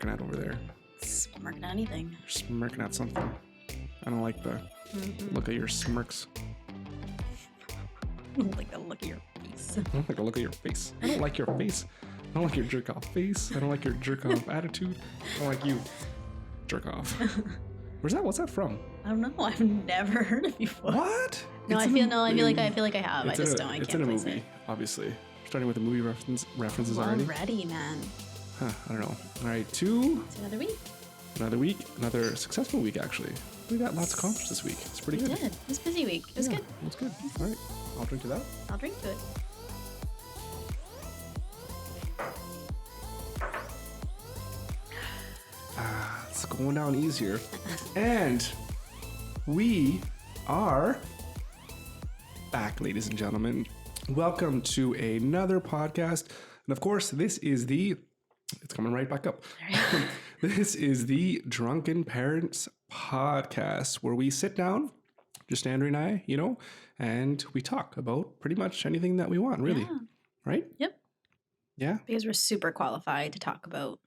smirking at over there? Smirking at anything. You're smirking at something. I don't like the look at your smirks. I don't like the look of your face. I don't like the look of your face. I don't like your face. I don't like your jerk off face. I don't like your jerk off attitude. I don't like you. Jerk off. What's that from? I don't know. I've never heard it before. What? No, I feel like I have. I just don't. I It's can't in a place movie, it. obviously. We're starting with the movie references already. Already, man. Huh, I don't know. All right, to It's another week. another week, another successful week actually. We got lots accomplished this week. It's pretty We good. did. It was a busy week. It was good. It was good. All right, I'll drink to that. I'll drink to it. It's going down easier. And we are back, ladies and gentlemen. Welcome to another podcast. And of course, it's coming right back up. This is the Drunken Parents Podcast, where we sit down, just Andrea and I, and we talk about pretty much anything that we want, really. Yeah. Right? Yep. Yeah. Because we're super qualified to talk about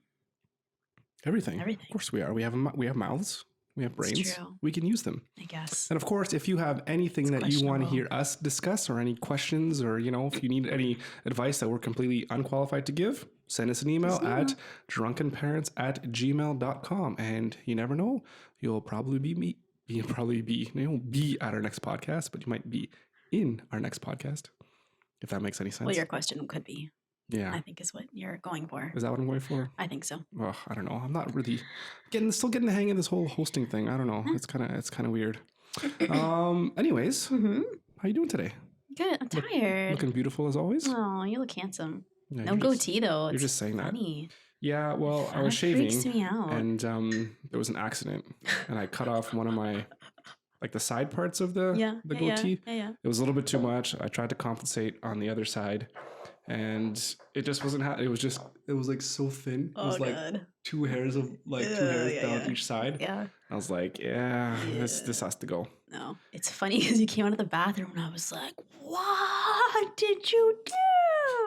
Everything. Everything. Of course we are. We have mouths. We have brains. true. We can use them. I guess. And of course, if you have anything that you want to hear us discuss or any questions or, if you need any advice that we're completely unqualified to give, send us an email at drunkenparents@gmail.com. And you never know, you'll probably be at our next podcast, but you might be in our next podcast, if that makes any sense. Well, your question could be, Yeah. I think is what you're going for. Is that what I'm going for? I think so. Oh, I don't know. I'm not really still getting the hang of this whole hosting thing. I don't know. It's kind of weird. Anyways, how you doing today? Good. I'm tired. Looking beautiful as always. Oh, you look handsome. Yeah, No you're goatee though. You're just saying funny. that. Yeah. Well, I was That shaving freaks me out. and there was an accident, and I cut off one of my the side parts of the goatee. Yeah. It was a little bit too much. I tried to compensate on the other side, and it just wasn't. It was like so thin. It was like God. two hairs down each side. Yeah. I was like, this has to go. No. It's funny because you came out of the bathroom and I was like, what did you do?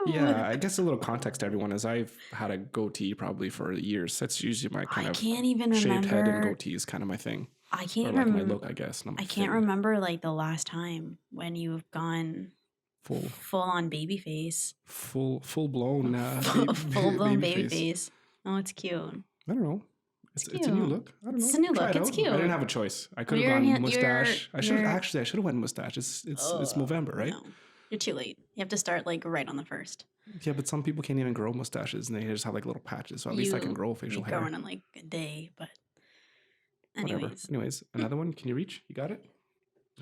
Yeah, I guess a little context to everyone is I've had a goatee probably for years. That's usually my kind of can't even shaved head and remember. goatee is kind of my thing. I can't Or like my remember. look, I guess. I can't remember the last time when you've gone full on baby face. Full blown Full blown baby face. Oh, it's cute. I don't know. It's a new look. I don't know. It's a new Try look. it It's out. cute. I didn't have a choice. I could have Your gone hand- mustache. I should your- have went mustache. It's November, right? No, you're too late. You have to start right on the first. Yeah, but some people can't even grow mustaches and they just have little patches. So at least I can grow facial hair. You're growing in a day, but Whatever. Anyways, another one. Can you reach? You got it?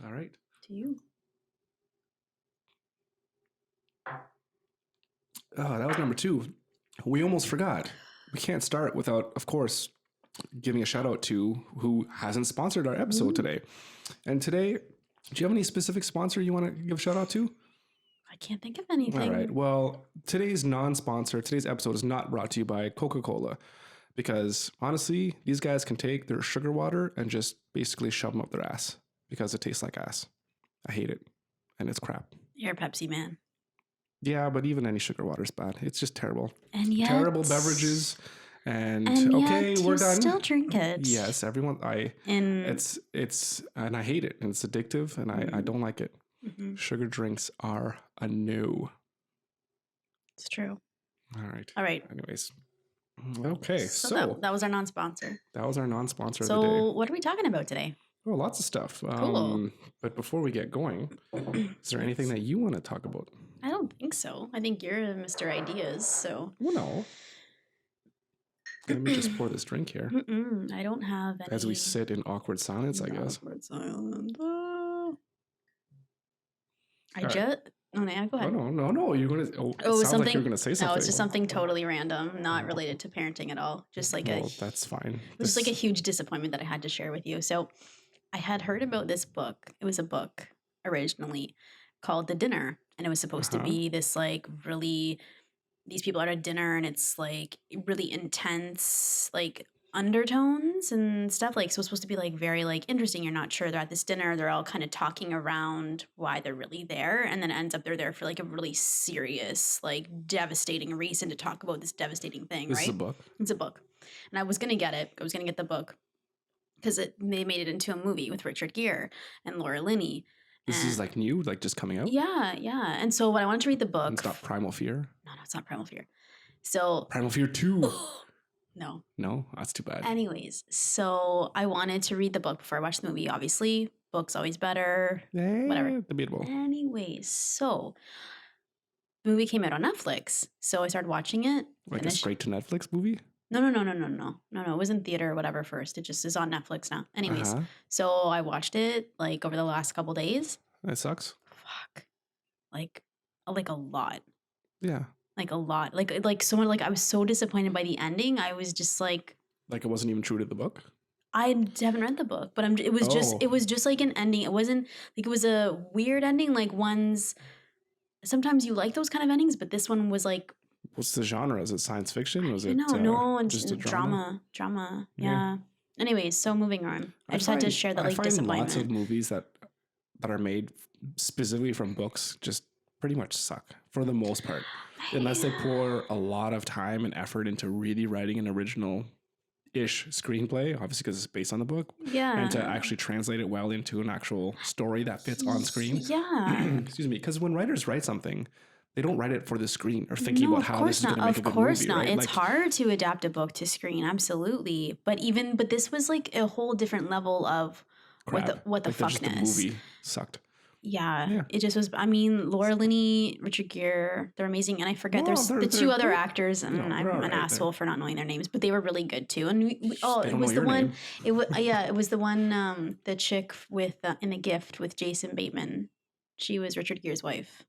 All right. To you. Oh, that was number 2. We almost forgot. We can't start without, of course, giving a shout out to who hasn't sponsored our episode today. And today, do you have any specific sponsor you want to give a shout out to? I can't think of anything. All right. Well, today's episode is not brought to you by Coca-Cola because honestly, these guys can take their sugar water and just basically shove them up their ass because it tastes like ass. I hate it. And it's crap. You're a Pepsi man. Yeah, but even any sugar water is bad. It's just terrible. And yet, terrible beverages. And okay, we're done. Still drink it. Yes, everyone. It's and I hate it. And it's addictive, and I don't like it. Mm-hmm. Sugar drinks are a no. It's true. All right. Anyways, okay. So that was our non-sponsor. That was our non-sponsor of the day. So what are we talking about today? Oh, lots of stuff. Cool. But before we get going, is there anything that you want to talk about? I don't think so. I think you're Mr. Ideas. So. Well, no. Let me just pour this drink here. I don't have any. As we sit in awkward silence, I guess. Awkward silence. Oh, Right. go ahead. Oh, no. You're gonna. Oh, it sounds like you're gonna say something. No, it's just something totally random, not related to parenting at all. Just that's fine. It was a huge disappointment that I had to share with you. So, I had heard about this book. It was a book originally called The Dinner, and it was supposed to be this really. These people are at dinner, and it's really intense, undertones and stuff. So it's supposed to be very interesting. You're not sure. They're at this dinner. They're all kind of talking around why they're really there, and then it ends up they're there for a really serious, devastating reason to talk about this devastating thing. This right? is a book. It's a book. And I was going to get it. I was going to get the book because they made it into a movie with Richard Gere and Laura Linney. This is like new, like just coming out? Yeah. And so when I wanted to read the book. It's not Primal Fear? No, it's not Primal Fear. So. Primal Fear 2. No. No? That's too bad. Anyways, so I wanted to read the book before I watched the movie, obviously. Book's always better. Whatever. Debatable. Anyways, so the movie came out on Netflix. So I started watching it. Like a straight to Netflix movie? No. It was in theater or whatever first. It just is on Netflix now. Anyways, so I watched it like over the last couple days. That sucks. Fuck. Like a lot. Yeah. Like a lot. Like someone, like I was so disappointed by the ending. I was just like it wasn't even true to the book? I haven't read the book, but it was just like an ending. It wasn't like, it was a weird ending. Like sometimes you like those kind of endings, but this one was like. What's the genre? Is it science fiction? Was it no, just a drama? Yeah. Anyways, so moving on. I just had to share that disappointment. Lots of movies that are made specifically from books just pretty much suck for the most part, unless they pour a lot of time and effort into really writing an original-ish screenplay, obviously because it's based on the book. Yeah. And to actually translate it well into an actual story that fits on screen. Yeah. Excuse me, because when writers write something, they don't write it for the screen or thinking about how this is going to make a good movie. Of course not. Right? It's hard to adapt a book to screen, absolutely. But this was like a whole different level of what the fuckness. The movie sucked. Yeah, it just was. I mean, Laura Linney, Richard Gere, they're amazing, and I forget there's the two other actors, and I'm an asshole for not knowing their names, but they were really good too. And it was the one. It was the one. The chick with in The Gift with Jason Bateman. She was Richard Gere's wife.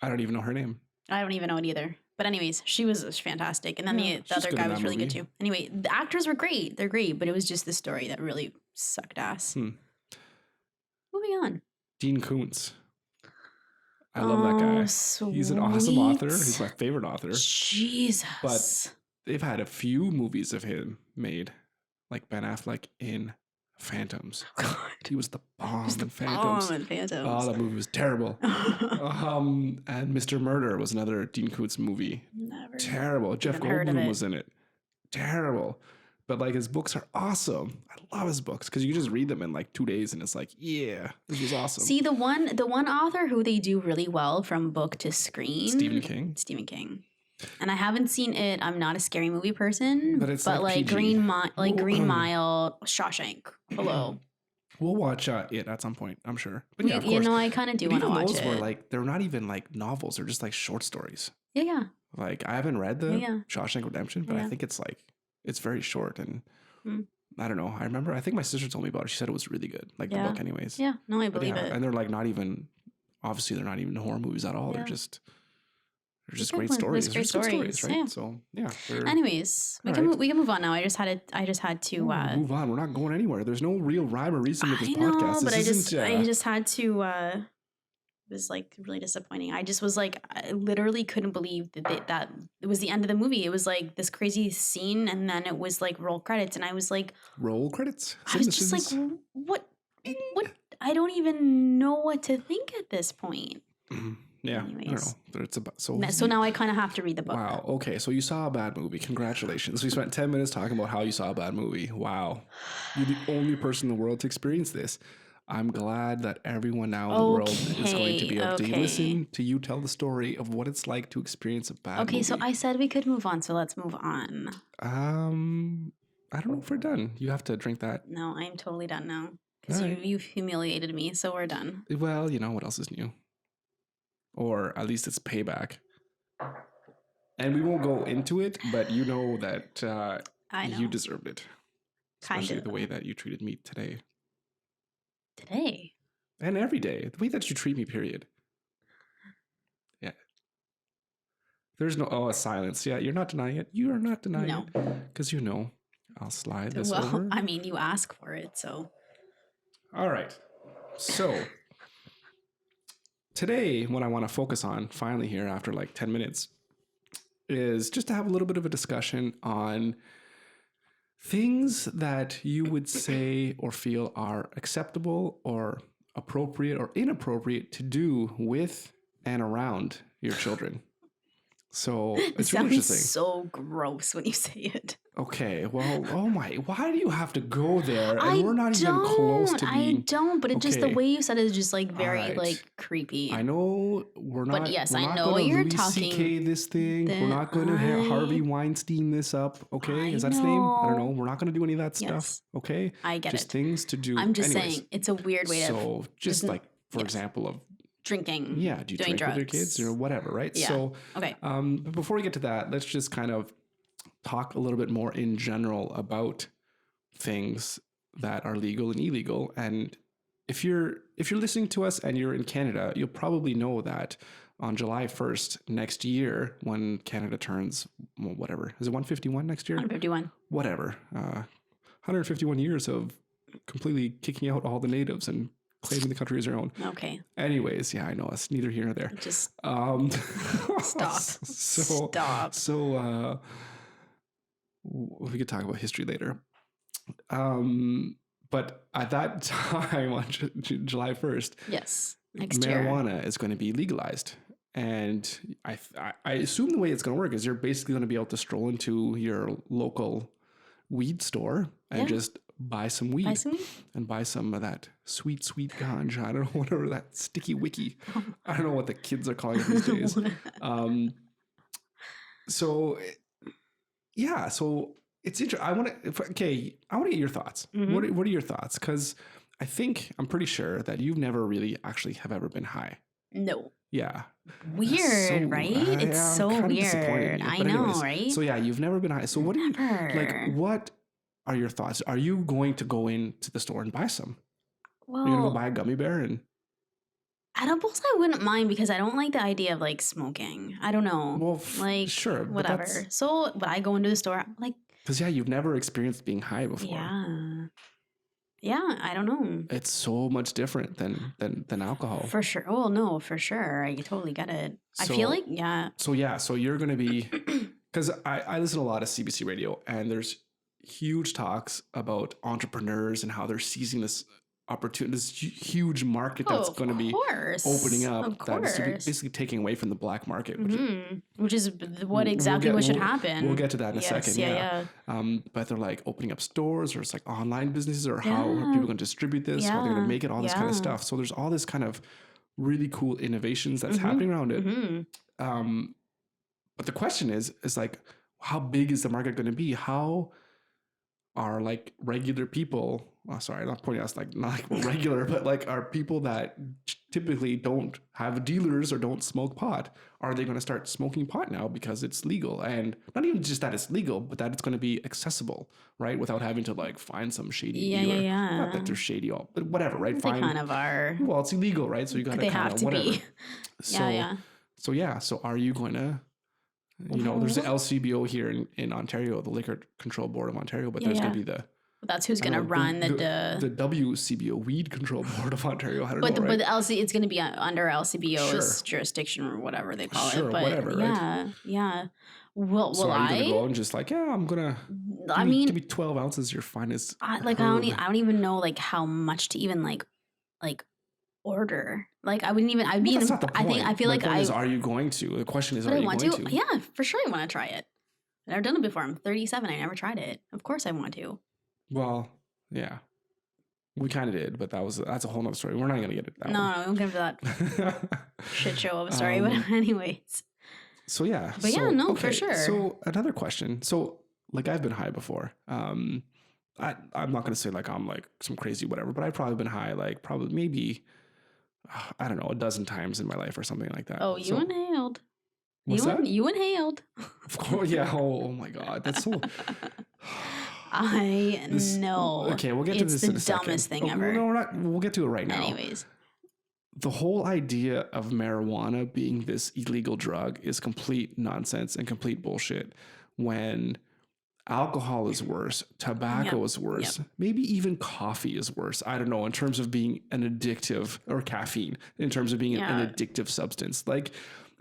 I don't even know her name. I don't even know it either. But anyways, she was fantastic, and then the other guy was really good too. Anyway, the actors were great. They're great, but it was just the story that really sucked ass. Moving on. Dean Koontz. I love that guy. Sweet. He's an awesome author. He's my favorite author. Jesus. But they've had a few movies of him made, like Ben Affleck in Phantoms. God. He was the bomb in Phantoms. Oh, that movie was terrible. And Mr. Murder was another Dean Koontz movie. Never. Terrible. Jeff Goldblum was in it. Terrible. But like his books are awesome. I love his books because you just read them in like 2 days and it's like, yeah, this was awesome. See, the one author who they do really well from book to screen. Stephen King. And I haven't seen it. I'm not a scary movie person. But it's like Green Mile, Shawshank. Hello. We'll watch it at some point, I'm sure. But yeah, of course. You know, I kind of do want to watch it. Were like, they're not even like novels. They're just like short stories. Yeah. Like I haven't read the Shawshank Redemption, but I think it's like, it's very short and I don't know. I think my sister told me about it. She said it was really good, like the book anyways. Yeah, no, I believe it. And they're like obviously they're not even horror movies at all. Yeah. They're just great stories. They're good stories, right? Yeah. So yeah. Anyways, we can move on now. I just had to move on. We're not going anywhere. There's no real rhyme or reason with this podcast. I know, but I just had to. It was like really disappointing. I just was like, I literally couldn't believe that it was the end of the movie. It was like this crazy scene, and then it was like roll credits, and I was like, roll credits. I was just like, what? I don't even know what to think at this point. Mm-hmm. Yeah, anyways. I don't know. It's about, so now I kind of have to read the book. Wow. Okay, so you saw a bad movie. Congratulations. We spent 10 minutes talking about how you saw a bad movie. Wow. You're the only person in the world to experience this. I'm glad that everyone now in the world is going to be able to listen to you tell the story of what it's like to experience a bad movie. Okay, so I said we could move on, so let's move on. I don't know if we're done. You have to drink that. No, I'm totally done now. Because you've humiliated me, so we're done. Well, you know, what else is new? Or at least it's payback. And we won't go into it, but you know that you deserved it. Especially the way that you treated me today. Today? And every day. The way that you treat me, period. Yeah. There's no, silence. Yeah, you're not denying it. You are not denying it. Because you know, I'll slide this over. Well, I mean, you ask for it, so. All right. So, today, what I want to focus on, finally here after like 10 minutes, is just to have a little bit of a discussion on things that you would say or feel are acceptable or appropriate or inappropriate to do with and around your children. So It it's really sounds interesting. so gross when you say it. Okay, well, oh my, why do you have to go there? And I we're not even close to I being don't, but it just the okay. way you said it is just like All very right. like creepy. I know we're But not yes, we're I not know going to you're Louis C.K. talking. this thing. We're Then not going to Harvey Weinstein this up. Okay, I is that his name? I don't know. know. We're not going to do any of that stuff. Yes, Okay, I get just it. things to do. I'm just Anyways, saying it's a weird way to so just isn't- like for yes. example of drinking. yeah, do you doing drink with your kids or drugs. whatever, right? Yeah. So Okay. but before we get to that, let's just kind of talk a little bit more in general about things that are legal and illegal. And if you're listening to us and you're in Canada, you'll probably know that on July 1st next year, when Canada turns whatever, is it 151 next year? 151. Whatever. 151 years of completely kicking out all the natives and claiming the country as their own. Okay. Anyways, yeah, I know it's neither here nor there. Just Stop. Stop. So we could talk about history later. But at that time on July 1st, yes, next year, marijuana is going to be legalized. And I assume the way it's going to work is you're basically going to be able to stroll into your local weed store and just buy some weed. And buy some of that sweet ganja. I don't know, whatever that sticky wicky. I don't know what the kids are calling it these days. So yeah, so it's interesting. I want to get your thoughts. Mhm. What are your thoughts? Because I'm pretty sure that you've never really actually have ever been high. No. Yeah. Weird, right? It's so weird. I know, right? So yeah, you've never been high. So what do you like? What are your thoughts? Are you going to go into the store and buy some? Well, you're gonna go buy a gummy bear and edibles I wouldn't mind because I don't like the idea of like smoking. I don't know. well, like sure, whatever. So but I go into the store like because you've never experienced being high before. Yeah, I don't know. It's so much different than alcohol. For sure. Oh no, for sure. I totally get it. I feel like So you're gonna be because I listen to a lot of CBC radio and there's huge talks about entrepreneurs and how they're seizing this opportunity, this huge market that's going to be opening up. That's basically taking away from the black market, which is what exactly what should happen. We'll get to that in a second. Yeah. But they're like opening up stores or it's like online businesses or how are people going to distribute this? How they're going to make it? All this kind of stuff. So there's all this kind of really cool innovations that's happening around it. But the question is like, how big is the market going to be? How are like regular people, sorry, I'm not pointing out like not like regular, but like are people that typically don't have dealers or don't smoke pot, are they going to start smoking pot now because it's legal? And not even just that it's legal, but that it's going to be accessible, right? Without having to like find some shady dealer. Not that they're shady, all, but whatever, right? They kind of are. Well, it's illegal, right? So you got to kind of whatever. Be. So are you going to? You know, there's the LCBO here in Ontario, the Liquor Control Board of Ontario, but there's going to be that's who's going to run the WCBO, Weed Control Board of Ontario. I don't know, but the LC, it's going to be under LCBO's jurisdiction or whatever they call it. But whatever, right? So are you going to go and just like, I'm going to give me 12 ounces, you're fine as I don't even know like how much to even like order. Like I wouldn't even. That's not the point. I feel like are you going to? The question is, are you going to? Yeah, for sure. I want to try it. I've never done it before. I'm 37. I never tried it. Of course, I want to. Well, yeah, we kind of did, but that's a whole nother story. We're not going to get it. No, we won't get into that shit show of a story. But anyways. So yeah. But for sure. So another question. So like I've been high before. I'm not going to say like I'm like some crazy whatever, but I've probably been high like probably maybe. I don't know, 12 times in my life or something like that. Oh, you inhaled. What's that? You inhaled. Of course, yeah. Oh my God, that's so. I know. Okay, we'll get to this in a second. It's the dumbest thing ever. No, we're not. We'll get to it right now. Anyways. The whole idea of marijuana being this illegal drug is complete nonsense and complete bullshit. When alcohol is worse, tobacco is worse, maybe even coffee is worse. I don't know, in terms of being an addictive, or caffeine, in terms of being an addictive substance. Like,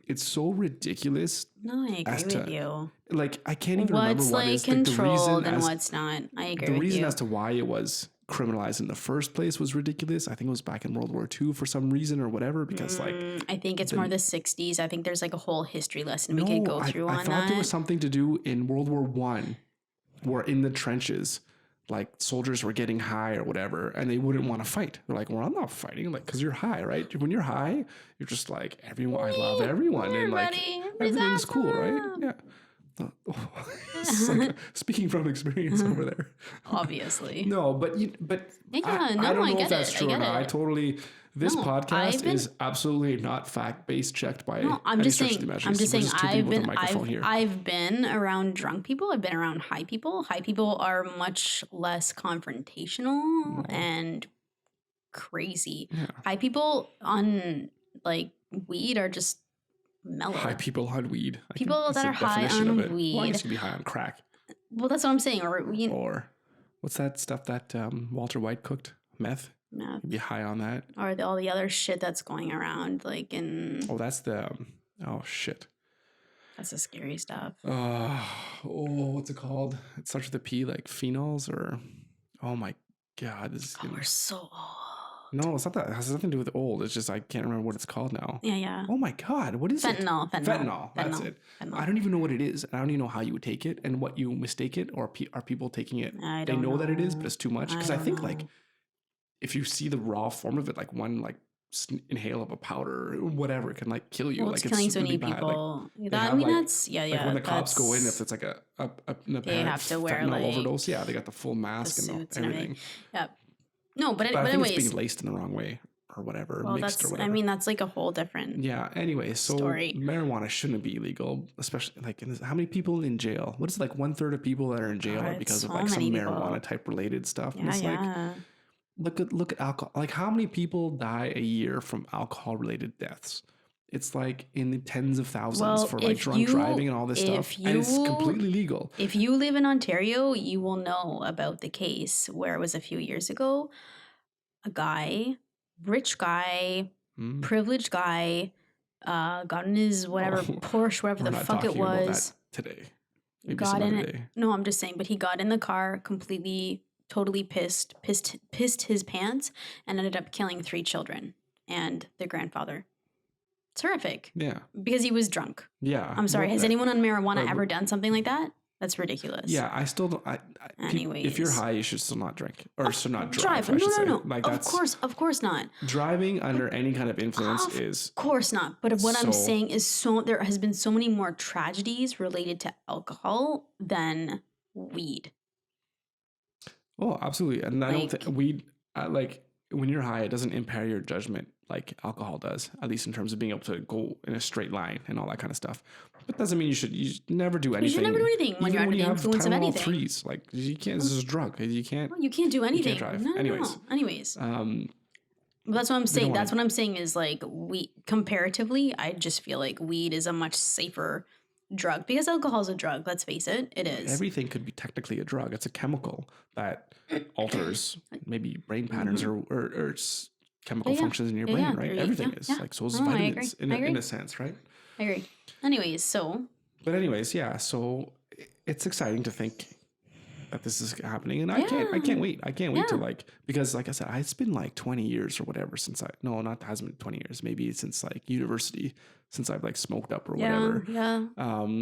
it's so ridiculous. No, I agree with you. Like, I can't even remember what like is controlled the reason and what's not. I agree with you. The reason as to why it was criminalized in the first place was ridiculous. I think it was back in World War II for some reason or whatever, because like I think it's more the 60s. I think there's like a whole history lesson we could go through on that. I thought there was something to do in World War I, where in the trenches, like soldiers were getting high or whatever, and they wouldn't want to fight. They're like, well, I'm not fighting, like, because you're high, right? When you're high, you're just like, everyone, I love everyone, and like everything's cool, right? Yeah. Speaking from experience over there. Obviously. No, but I don't know if that's true or not. I totally. This podcast is absolutely not fact-based, checked by I'm just saying. I've I've been around drunk people. I've been around high people. High people are much less confrontational and crazy. Yeah. High people on like weed are just mellow. High people on weed. People that are high on weed. Well, I used to be high on crack. Well, that's what I'm saying. Or what's that stuff that Walter White cooked? Meth. You'd be high on that. Or all the other shit that's going around, like in. Oh, that's the. Oh shit. That's the scary stuff. What's it called? It starts with a P, like phenols or. Oh my god, this is. We're so old. No, it's not that. It has nothing to do with old. It's just I can't remember what it's called now. Yeah. Oh my god, what is fentanyl, it? Fentanyl. That's it. Fentanyl. I don't even know what it is. I don't even know how you would take it and what you mistake it, or are people taking it? They know that it is, but it's too much. Because I think like. If you see the raw form of it, like one like inhale of a powder or whatever, it can like kill you. Well, like it's killing so many people. Like, that's Like when the cops go in, if it's like a they have to wear like overdose. Yeah, they got the full mask and everything. Yeah. No, but I think anyways, it's being laced in the wrong way or whatever, well, mixed or whatever. I mean, that's like a whole different. Yeah. Anyway, so marijuana shouldn't be illegal, especially like how many people in jail? What is it, like 1/3 of people that are in jail are because of like some marijuana type related stuff? Yeah, and it's look at alcohol. Like how many people die a year from alcohol related deaths? It's like in the tens of thousands for like drunk driving and all this stuff. And it's completely legal. If you live in Ontario, you will know about the case where it was a few years ago. A guy, rich guy, privileged guy, got in his Porsche, whatever the fuck it was. Today. Maybe got in it. No, I'm just saying, but he got in the car completely totally pissed his pants and ended up killing 3 children and the grandfather. It's horrific. Yeah. Because he was drunk. Yeah. I'm sorry. Has anyone on marijuana ever done something like that? That's ridiculous. Yeah, I still don't. Anyways. If you're high, you should still not drink. Or should not drive. No. Like of course not. Driving under any kind of influence is. Of course not. But what I'm saying is there has been so many more tragedies related to alcohol than weed. Oh, absolutely. And I don't think weed, like when you're high, it doesn't impair your judgment like alcohol does, at least in terms of being able to go in a straight line and all that kind of stuff. But doesn't mean you should never do anything. You should never do anything when you're under the influence of anything. Threes, like you can't, this is a drug. You can't. Well, you can't do anything. You can't drive. No. Anyways. Well, that's what I'm saying. That's what I'm saying is like comparatively, I just feel like weed is a much safer drug because alcohol is a drug. Let's face it, it is. Everything could be technically a drug. It's a chemical that alters maybe brain patterns or chemical functions in your brain, right? Everything is like so. Is vitamins in a sense, right? I agree. Anyways, so it's exciting to think that this is happening, and I can't wait. I can't wait to because like I said, it's been like 20 years or whatever since it hasn't been 20 years, maybe since like university, since I've like smoked up or whatever.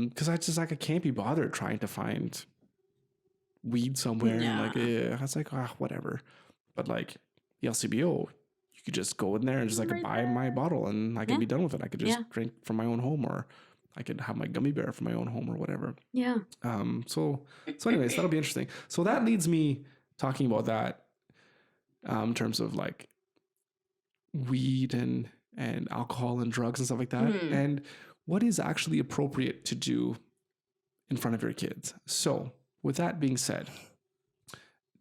Because I just like I can't be bothered trying to find weed somewhere. And like I was like whatever, but like the LCBO, you could just go in there and just like buy my bottle and I could be done with it. I could just drink from my own home, or I could have my gummy bear from my own home or whatever. Yeah. So anyways, that'll be interesting. So that leads me talking about that in terms of like weed and alcohol and drugs and stuff like that. And what is actually appropriate to do in front of your kids. So with that being said,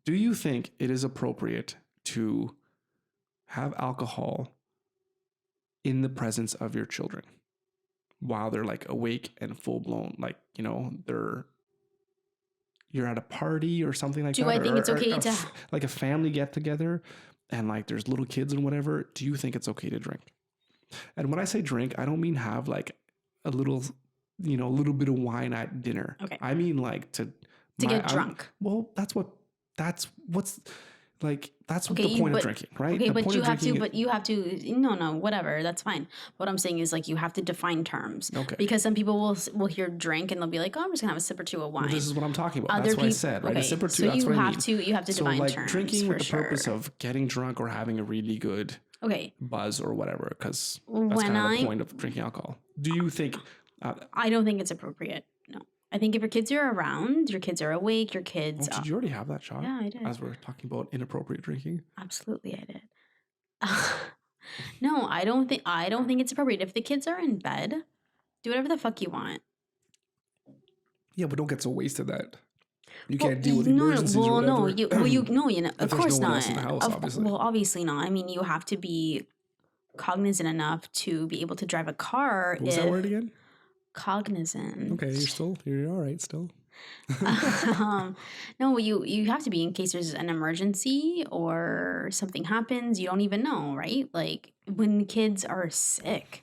do you think it is appropriate to have alcohol in the presence of your children while they're like awake and full blown, like, you know, you're at a party or something like that? Do I think it's okay to like a family get together and like there's little kids and whatever? Do you think it's okay to drink? And when I say drink, I don't mean have like a little bit of wine at dinner. Okay. I mean like to get drunk. Well, that's what's Like, that's Okay, the point of drinking, right? Okay, The but point you of have to, drinking no, whatever, that's fine. What I'm saying is like you have to define terms. Okay. Because some people will hear drink and they'll be like, oh, I'm just gonna have a sip or two of wine. Well, this is what I'm talking about. Other That's what I people, said, right? A okay, sip or two, so that's what I mean. you have to So, define like, terms drinking for with the sure. purpose of getting drunk or having a really good Okay, buzz or whatever, because that's when kind of the I point of drinking alcohol. Do you think... I don't think it's appropriate. No, I think if your kids are around, your kids are awake, your kids. did you already have that shot? Yeah, I did. As we're talking about inappropriate drinking? Absolutely, I did. No, I don't think it's appropriate. If the kids are in bed, do whatever the fuck you want. Yeah, but don't get so wasted that you Well, can't deal with emergencies or whatever. no, of course there's no one not. else in the house, obviously. Well, obviously not. I mean, you have to be cognizant enough to be able to drive a car. What was that word again? Cognizant. Okay, you're all right still. No, you have to be in case there's an emergency or something happens. You don't even know, right? Like when kids are sick,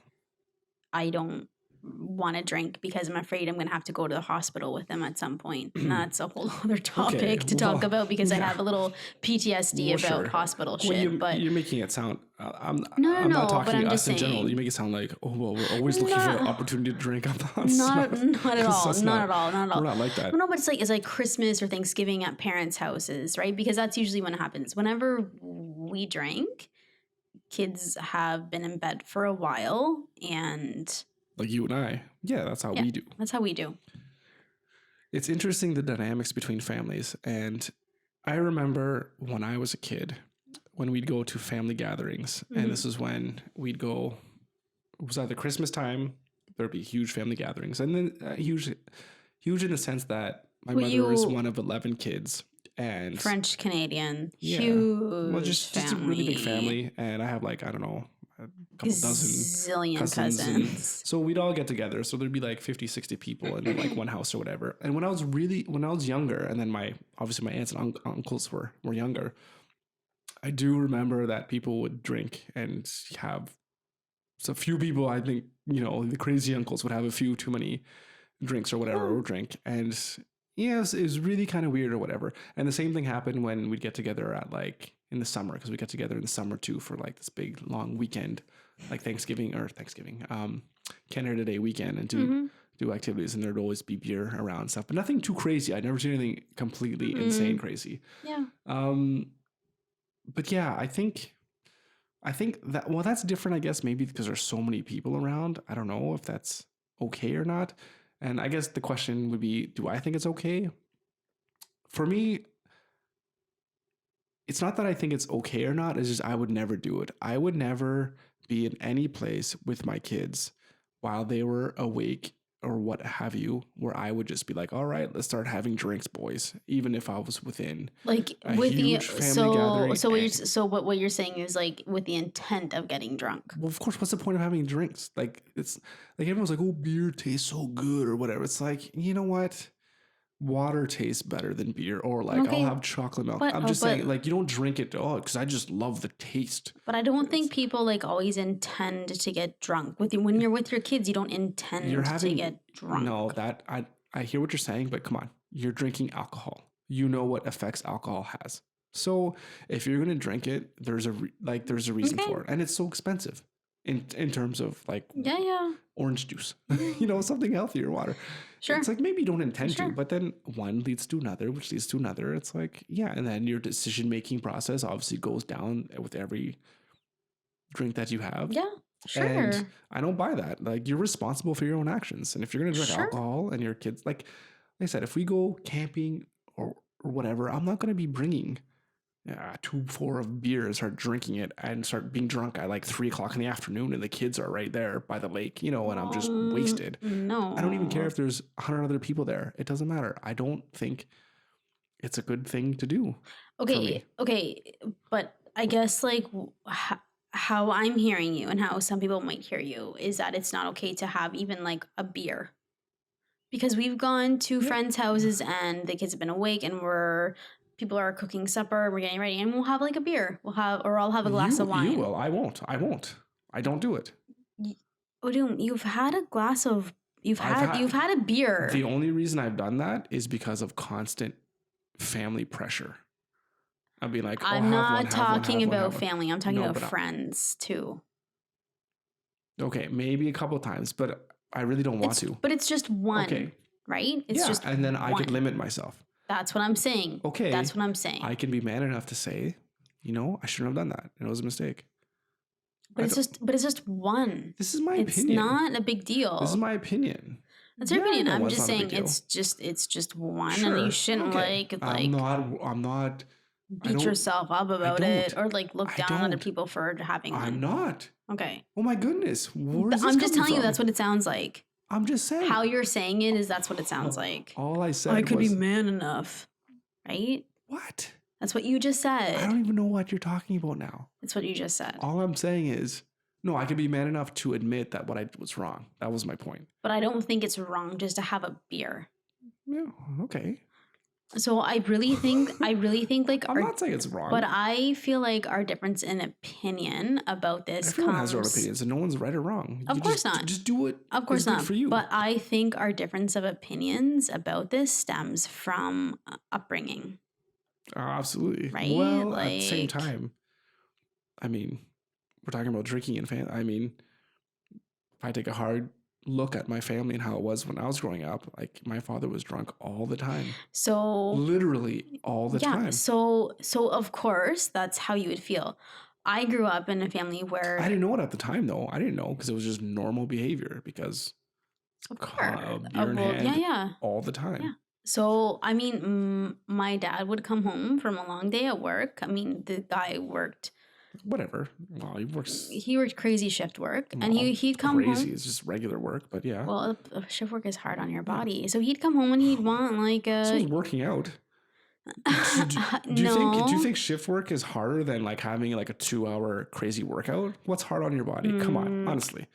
I don't want to drink because I'm afraid I'm going to have to go to the hospital with them at some point. And that's a whole other topic to talk about because I have a little PTSD about hospital shit. But you're making it sound. I'm no, not talking but I'm us just in general. saying. You make it sound like, oh well, we're always looking for an opportunity to drink. I'm Not at all. Not at all. We're not like that. No, but it's like Christmas or Thanksgiving at parents' houses, right? Because that's usually when it happens. Whenever we drink, kids have been in bed for a while and... Like you and I. Yeah, that's how we do. That's how we do. It's interesting, the dynamics between families. And I remember when I was a kid, when we'd go to family gatherings, and this is when we'd go, it was either Christmas time, there'd be huge family gatherings. And then huge in the sense that my mother was one of 11 kids. And French Canadian, huge. Well, just a really big family. And I have like, I don't know, a couple zillion cousins. So we'd all get together. So there'd be like 50, 60 people in like one house or whatever. And when I was younger, and then obviously my aunts and uncles were younger, I do remember that people would drink and have, so a few people, I think, the crazy uncles would have a few too many drinks or whatever, or drink. And yes, it was really kind of weird or whatever. And the same thing happened when we'd get together at like in the summer, because we get together in the summer too for like this big long weekend, like Thanksgiving, Canada Day weekend, and do activities. And there'd always be beer around and stuff, but nothing too crazy. I'd never seen anything completely insane crazy. Yeah. But yeah, I think that, well, that's different, I guess, maybe because there's so many people around. I don't know if that's okay or not. And I guess the question would be, do I think it's okay? For me, it's not that I think it's okay or not. It's just I would never do it. I would never be in any place with my kids while they were awake or what have you, where I would just be like, all right, let's start having drinks, boys, even if I was within like a with huge family gathering. What you're saying is like with the intent of getting drunk. Well, of course, what's the point of having drinks? Like, it's like everyone's like, oh, beer tastes so good or whatever. It's like, you know what? Water tastes better than beer, or like I'll have chocolate milk. I'm just saying, like, you don't drink it because I just love the taste. But I don't think people like always intend to get drunk. When you're with your kids, you don't intend to get drunk. No, that I hear what you're saying, but come on, you're drinking alcohol. You know what effects alcohol has. So if you're gonna drink it, there's a reason for it, and it's so expensive in terms of like orange juice, something healthier, water. Sure. It's like maybe you don't intend to, but then one leads to another, which leads to another. It's like, yeah. And then your decision-making process obviously goes down with every drink that you have. Yeah, sure. And I don't buy that. Like, you're responsible for your own actions. And if you're going to drink alcohol and your kids, like I said, if we go camping or whatever, I'm not going to be bringing 2-4 of beer and start drinking it and start being drunk at like 3:00 in the afternoon, and the kids are right there by the lake, and I'm just wasted. No, I don't even care if there's 100 other people there. It doesn't matter. I don't think it's a good thing to do. Okay, but I guess like how I'm hearing you and how some people might hear you is that it's not okay to have even like a beer. Because we've gone to friends' houses and the kids have been awake and people are cooking supper, we're getting ready, and we'll have like a beer. I'll have a glass of wine. You will. I won't. I don't do it. You've had a glass of. You've had a beer. The only reason I've done that is because of constant family pressure. I'll be like, I'm have not one, have talking one, have about one. family. I'm talking No, about but friends too. Okay, maybe a couple times, but I really don't want to. But it's just one, Okay. right? It's just and then I could one. limit myself. That's what I'm saying. Okay. That's what I'm saying. I can be man enough to say, I shouldn't have done that. It was a mistake. But it's just one. This is my It's opinion. not a big deal. This is my opinion. That's your opinion. I'm it's just not a big saying deal. it's just one, Sure. and you shouldn't I'm not beat yourself up about it or like look down on other people for having one. I'm not. Okay. Oh my goodness. Where is this I'm just telling you from? that's what it sounds like. I'm just saying. How you're saying it is that's what it sounds like. All I said I could be man enough. Right? What? That's what you just said. I don't even know what you're talking about now. That's what you just said. All I'm saying is, no, I could be man enough to admit that what I did was wrong. That was my point. But I don't think it's wrong just to have a beer. Yeah, okay. So I really think like I'm not saying it's wrong. But I feel like our difference in opinion about this Everyone has their own opinions, and no one's right or wrong. Of course not. Just do it. Of course not. For you. But I think our difference of opinions about this stems from upbringing. Absolutely. Right? Well, at the same time, I mean, we're talking about drinking and I mean, if I take a hard look at my family and how it was when I was growing up, like my father was drunk all the time. So literally all the time. So of course that's how you would feel. I grew up in a family where I didn't know it at the time though. I didn't know because it was just normal behavior because of course. Yeah. All the time. Yeah. So, I mean, my dad would come home from a long day at work. I mean, the guy worked whatever. Well, he worked crazy shift work, and he'd come home. Crazy, it's just regular work, but yeah. Well, shift work is hard on your body, so he'd come home and he'd want like a. So he's working out. Do you think shift work is harder than like having like a 2-hour crazy workout? What's hard on your body? Come on, honestly.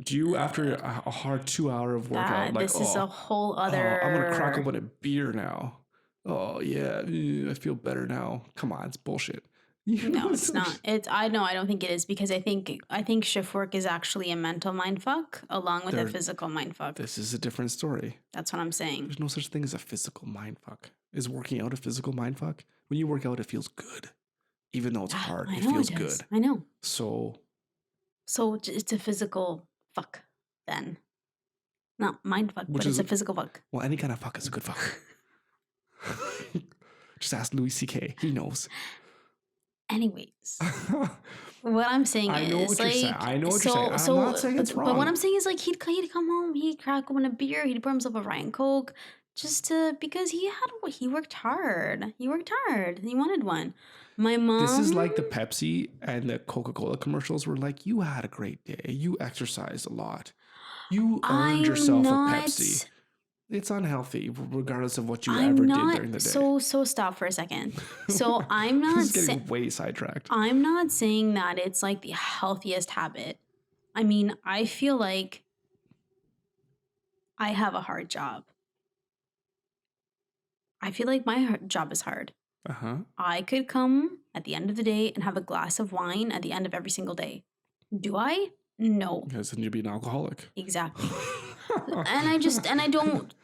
Do you after a hard 2-hour of workout like this is a whole other? I'm gonna crack open a beer now. Oh yeah, I feel better now. Come on, it's bullshit. No, it's not. I don't think it is because I think shift work is actually a mental mindfuck along with a physical mindfuck. This is a different story. That's what I'm saying. There's no such thing as a physical mindfuck. Is working out a physical mindfuck? When you work out, it feels good, even though it's hard. It feels good. I know. So it's a physical fuck then, not mindfuck, but it's a physical fuck. Well, any kind of fuck is a good fuck. Just ask Louis C.K. He knows. Anyways, what I'm saying I know what you're saying. I'm not saying it's wrong. But what I'm saying is like he'd come home, he'd crack open a beer, he'd pour himself a Ryan Coke, because he worked hard. He worked hard. He wanted one. My mom. This is like the Pepsi and the Coca-Cola commercials where like you had a great day, you exercised a lot, you earned yourself a Pepsi. It's unhealthy, regardless of what you ever did during the day. So stop for a second. So I'm not this is getting way sidetracked. I'm not saying that it's like the healthiest habit. I mean, I feel like I have a hard job. I feel like my job is hard. I could come at the end of the day and have a glass of wine at the end of every single day. Do I? No. Because then you'd be an alcoholic. Exactly. and I don't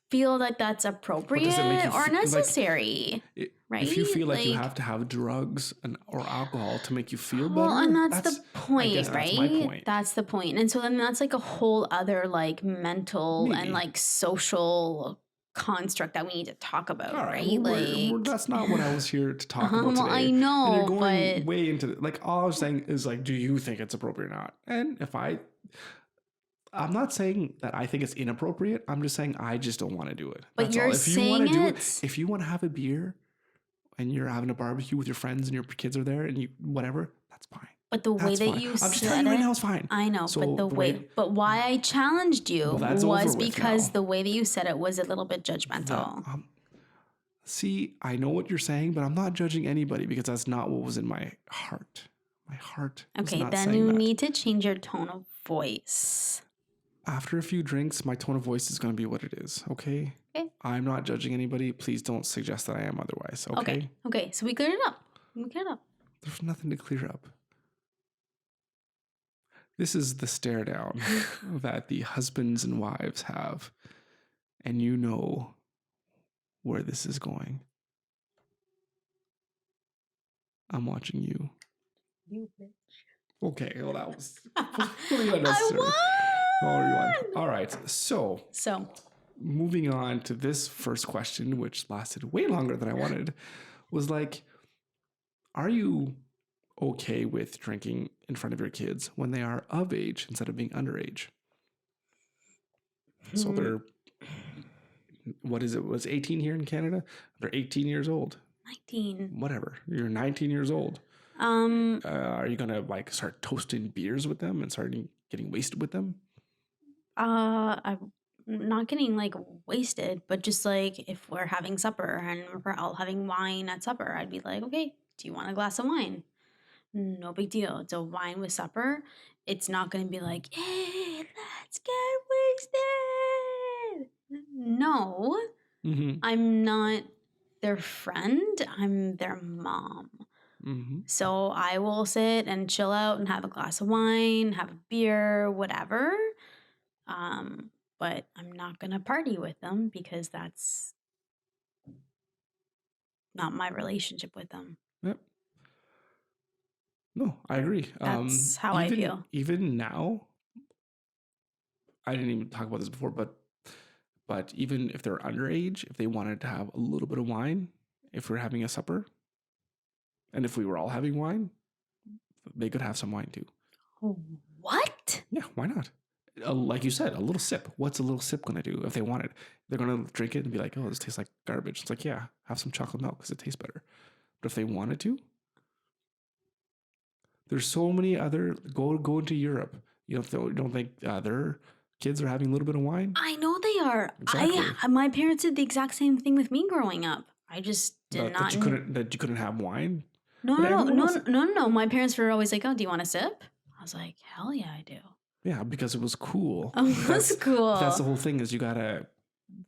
feel like that's appropriate or necessary. Right? If you feel like you have to have drugs or alcohol to make you feel better. Well, and that's the point, right? That's my point. That's the point. And so then that's like a whole other like mental and like social construct that we need to talk about, right? Well, that's not what I was here to talk about today. Well, I know, and you're going way into like all I was saying is like, do you think it's appropriate or not? And I'm not saying that I think it's inappropriate. I'm just saying I just don't want to do it. But that's you're all. If saying you want to do it, if you want to have a beer and you're having a barbecue with your friends and your kids are there and you whatever, that's fine. But the way that you said it, I'm just telling you right now, it's fine. I know, but but why I challenged you was because the way that you said it was a little bit judgmental. See, I know what you're saying, but I'm not judging anybody because that's not what was in my heart. My heart. Okay, then you need to change your tone of voice. After a few drinks, my tone of voice is going to be what it is. Okay. I'm not judging anybody. Please don't suggest that I am otherwise. Okay. Okay. So we cleared it up. There's nothing to clear up. This is the stare down that the husbands and wives have. And you know where this is going. I'm watching you. You bitch. Okay, well, that was completely unnecessary. I won! All right, so moving on to this first question, which lasted way longer than I wanted, was like, are you okay with drinking in front of your kids when they are of age instead of being underage? So they're, what is it? Was 18 here in Canada? They're 18 years old. 19. Whatever. You're 19 years old. Are you gonna like start toasting beers with them and start getting wasted with them? I'm not getting like wasted, but just like if we're having supper and we're all having wine at supper, I'd be like, okay, do you want a glass of wine? No big deal. It's a wine with supper. It's not going to be like, hey, let's get wasted. No, I'm not their friend. I'm their mom. So I will sit and chill out and have a glass of wine, have a beer, whatever. But I'm not going to party with them because that's not my relationship with them. Yep. No, I agree. That's how I feel. Even now, I didn't even talk about this before, but even if they're underage, if they wanted to have a little bit of wine, if we're having a supper, and if we were all having wine, they could have some wine too. What? Yeah, why not? Like you said, a little sip. What's a little sip going to do if they want it? They're going to drink it and be like, oh, this tastes like garbage. It's like, yeah, have some chocolate milk because it tastes better. But if they wanted to, there's so many other, go into Europe. You don't think their kids are having a little bit of wine? I know they are. Exactly. My parents did the exact same thing with me growing up. I just did not. That you couldn't have wine? No. My parents were always like, oh, do you want a sip? I was like, hell yeah, I do. Yeah, because it was cool. It was cool. That's the whole thing is you got to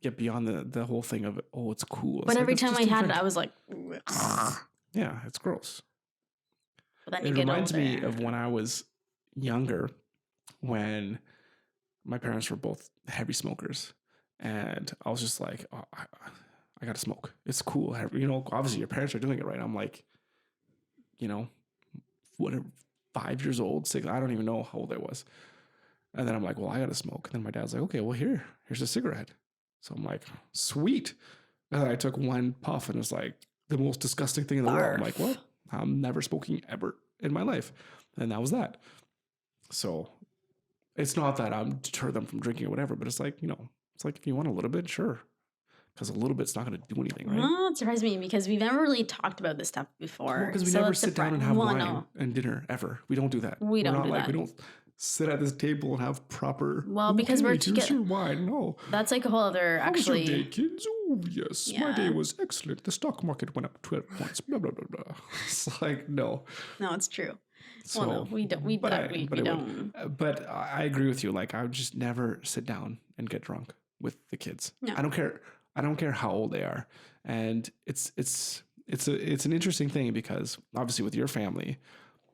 get beyond the whole thing of, oh, it's cool. But every time I had it, I was like, yeah, it's gross. But then it reminds me of when I was younger, when my parents were both heavy smokers. And I was just like, oh, I got to smoke. It's cool. You know, obviously your parents are doing it right. I'm like, you know, whatever, 5 years old, 6, I don't even know how old I was. And then I'm like, well, I got to smoke. And then my dad's like, okay, well, here's a cigarette. So I'm like, sweet. And then I took one puff and it was like the most disgusting thing in the world. I'm like, well, I'm never smoking ever in my life. And that was that. So it's not that I'm deter them from drinking or whatever, but it's like, you know, it's like if you want a little bit, sure. Because a little bit's not going to do anything, right? No, it surprised me because we've never really talked about this stuff before. Because we never sit down and have wine and dinner ever. We don't do that. We don't do that. We don't sit at this table and have proper. Because we're here's your wine. No, that's like a whole other. How was your day, kids? Oh yes, my day was excellent. The stock market went up 12 points. Blah blah blah blah. It's like no, it's true. So, well, no, we don't. We don't. But I agree with you. Like I would just never sit down and get drunk with the kids. No. I don't care how old they are, and it's an interesting thing because obviously with your family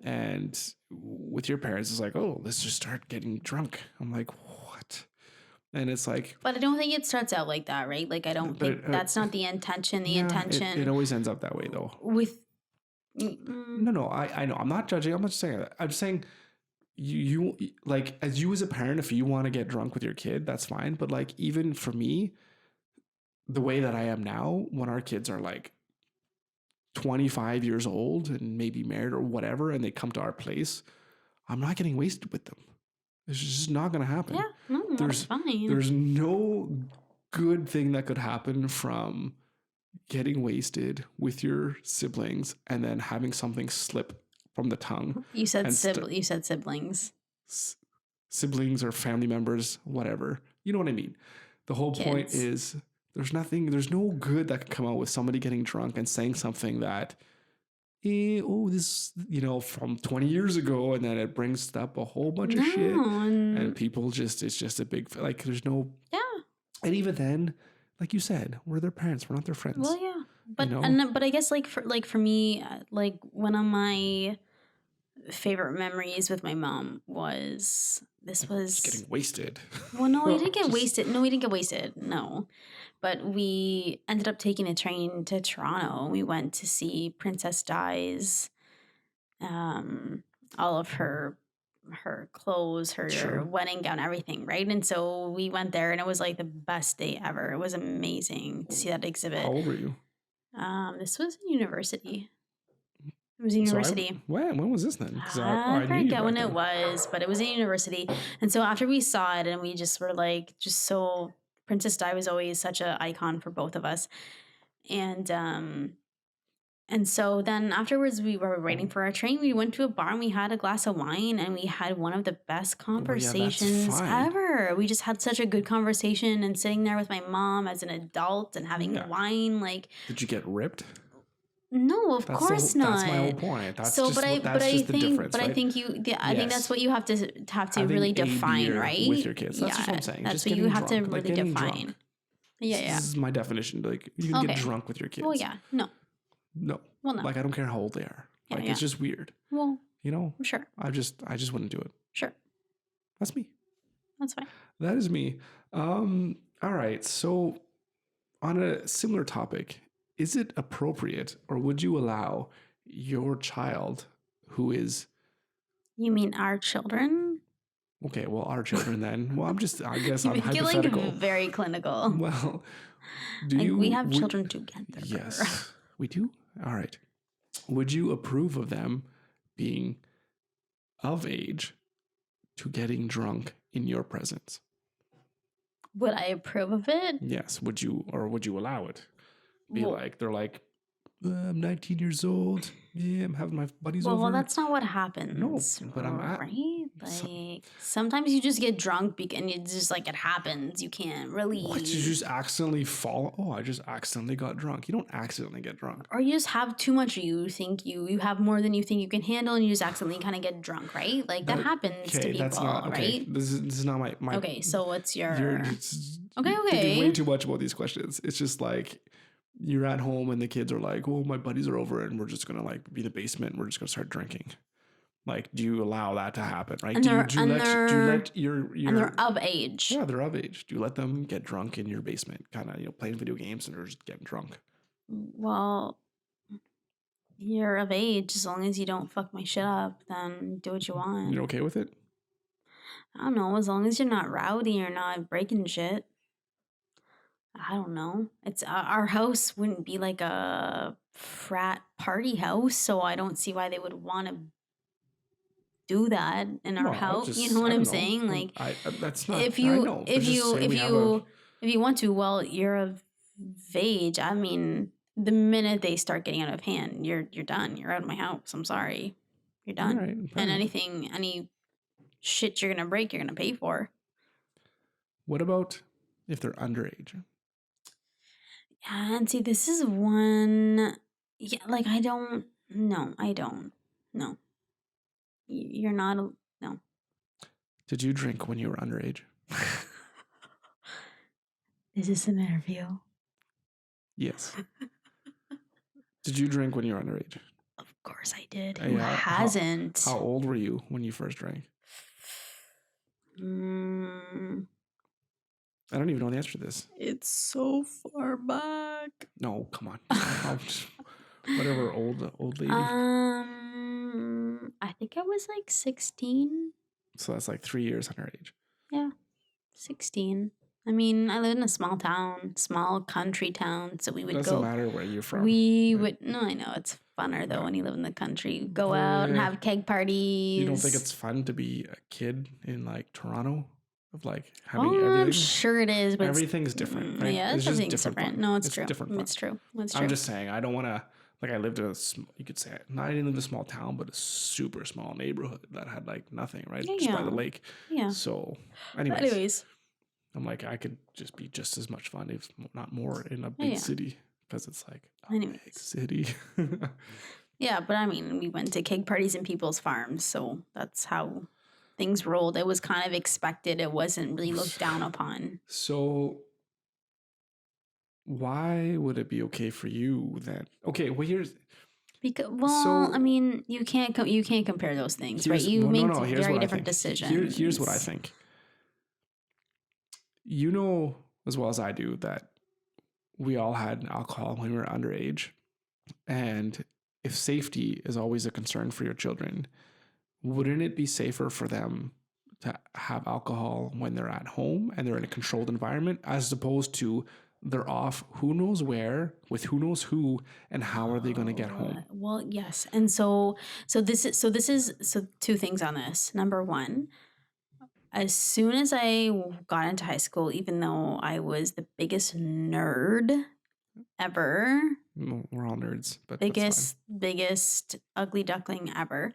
and with your parents, it's like, oh, let's just start getting drunk. I'm like, what? And it's like, but I don't think it starts out like that, right? Like I don't think that's not the intention. The intention. It always ends up that way, though. No, I know. I'm not judging. I'm not saying that. I'm just saying. You like as a parent, if you want to get drunk with your kid, that's fine. But like even for me, the way that I am now, when our kids are like 25 years old and maybe married or whatever, and they come to our place, I'm not getting wasted with them. It's just not going to happen. Yeah, no, that's fine. There's no good thing that could happen from getting wasted with your siblings and then having something slip from the tongue. You said siblings. Siblings or family members, whatever. You know what I mean? The whole point is there's no good that can come out with somebody getting drunk and saying something that, this, from 20 years ago, and then it brings up a whole bunch of shit. And people it's just a big, like, there's no. Yeah. And even then, like you said, we're their parents. We're not their friends. Well, yeah. But but I guess for me, like one of my favorite memories with my mom was getting wasted. Well, no, we didn't get wasted. No, we didn't get wasted. No, but we ended up taking a train to Toronto. We went to see Princess Di's all of her clothes, her Sure. wedding gown, everything, right? And so we went there, and it was like the best day ever. It was amazing to see that exhibit. How old were you? This was in university. It was So university. when was this then? I knew you forget back when then. it was, but it was in university. And so after we saw it, and we just were like, just so Princess Di was always such an icon for both of us. And so then afterwards, we were waiting for our train. We went to a bar and we had a glass of wine, and we had one of the best conversations fine. ever. We just had such a good conversation, and sitting there with my mom as an adult and having Yeah. wine, like, Did you get ripped? no, of course not. That's my whole point. That's So, just but I the think, difference, but I right? think I think that's Yes. what you have to Having really a define, beer right? with your kids. That's just what I'm saying. That's Just what you getting have to drunk, like really getting define. drunk. Yeah. This is my definition. Like, you can get Okay. drunk with your kids. Well, yeah, no. No. Well, no. Like, I don't care how old they are. Yeah, Like, yeah. it's just weird. Well, You know? sure, I just wouldn't do it. sure, That's me. that's fine. That is me. All right. So, on a similar topic, is it appropriate, or would you allow your child who is You mean our children? okay? Well, our children then. Well, I guess You I'm make it like hypothetical. very clinical. Well, Like we have children together. Yes, we do. All right. Would you approve of them being of age to getting drunk in your presence? Would I approve of it? Yes. Would you allow it? Well- They're like, I'm 19 years old. Yeah, I'm having my buddies over. Well, that's not what happens. No, but I'm at- right. Like sometimes you just get drunk and it's just like it happens. You can't really. What? You just accidentally fall? Oh, I just accidentally got drunk. You don't accidentally get drunk. Or you just have too much. You think you have more than you think you can handle, and you just accidentally kind of get drunk, right? Like that happens to people, that's not okay. right? This is not my. Okay, so what's your? You're thinking way too much about these questions. It's just like you're at home and the kids are like, "Oh, my buddies are over, and we're just gonna like be in the basement. And we're just gonna start drinking." Like, do you allow that to happen? Right? And Do you they're let your and they're of age. yeah, they're of age. Do you let them get drunk in your basement, kind of playing video games and they're just getting drunk? Well, you're of age as long as you don't fuck my shit up. Then do what you want. You're okay with it? I don't know. As long as you're not rowdy, you're not breaking shit. I don't know. It's our house wouldn't be like a frat party house, so I don't see why they would want to do that in our Well, house. You know what I'm saying? Like, that's not. if I you know, but if just you say if we have you if you want to, well, you're of age. I mean, the minute they start getting out of hand, you're done. You're out of my house. I'm sorry, you're done. All right, fair And enough. any shit you're gonna break, you're gonna pay for. What about if they're underage? Yeah, and see, this is one. Yeah, like I don't. No, I don't. No, you're not. No. Did you drink when you were underage? Is this an interview? Yes. Did you drink when you were underage? Of course I did. Yeah, Who hasn't? How old were you when you first drank? I don't even know the answer to this. It's so far back. No, come on. Whatever, old lady. I think I was like 16. So that's like 3 years underage. Yeah, 16. I mean, I live in a small town, small country town, so we would Doesn't matter where you're from. No, I know it's funner though when you live in the country. You go out and have keg parties. You don't think it's fun to be a kid in like Toronto? Of like having I'm everything? sure it is, but Everything's different, right? Yeah, It's just everything's different different. fun. No, it's It's true. different fun. It's true. It's true. I'm just saying, I don't want to, like I lived in you could say, I didn't live in a small town, but a super small neighborhood that had like nothing, right? Just by the lake. Yeah. So anyways, I'm like, I could just be just as much fun, if not more, in a big city, because it's like a big city. Yeah, but I mean, we went to keg parties in people's farms, so that's how things rolled. It was kind of expected. It wasn't really looked down upon. So why would it be okay for you then? Okay, well here's I mean, you can't compare those things, right? You made very different decisions. Here's what I think. You know as well as I do that we all had alcohol when we were underage, and if safety is always a concern for your children, wouldn't it be safer for them to have alcohol when they're at home and they're in a controlled environment, as opposed to they're off who knows where with who knows who, and how are they going to get home? Well, yes. And so this is two things on this. Number one, as soon as I got into high school, even though I was the biggest nerd ever, We're all nerds, but biggest ugly duckling ever.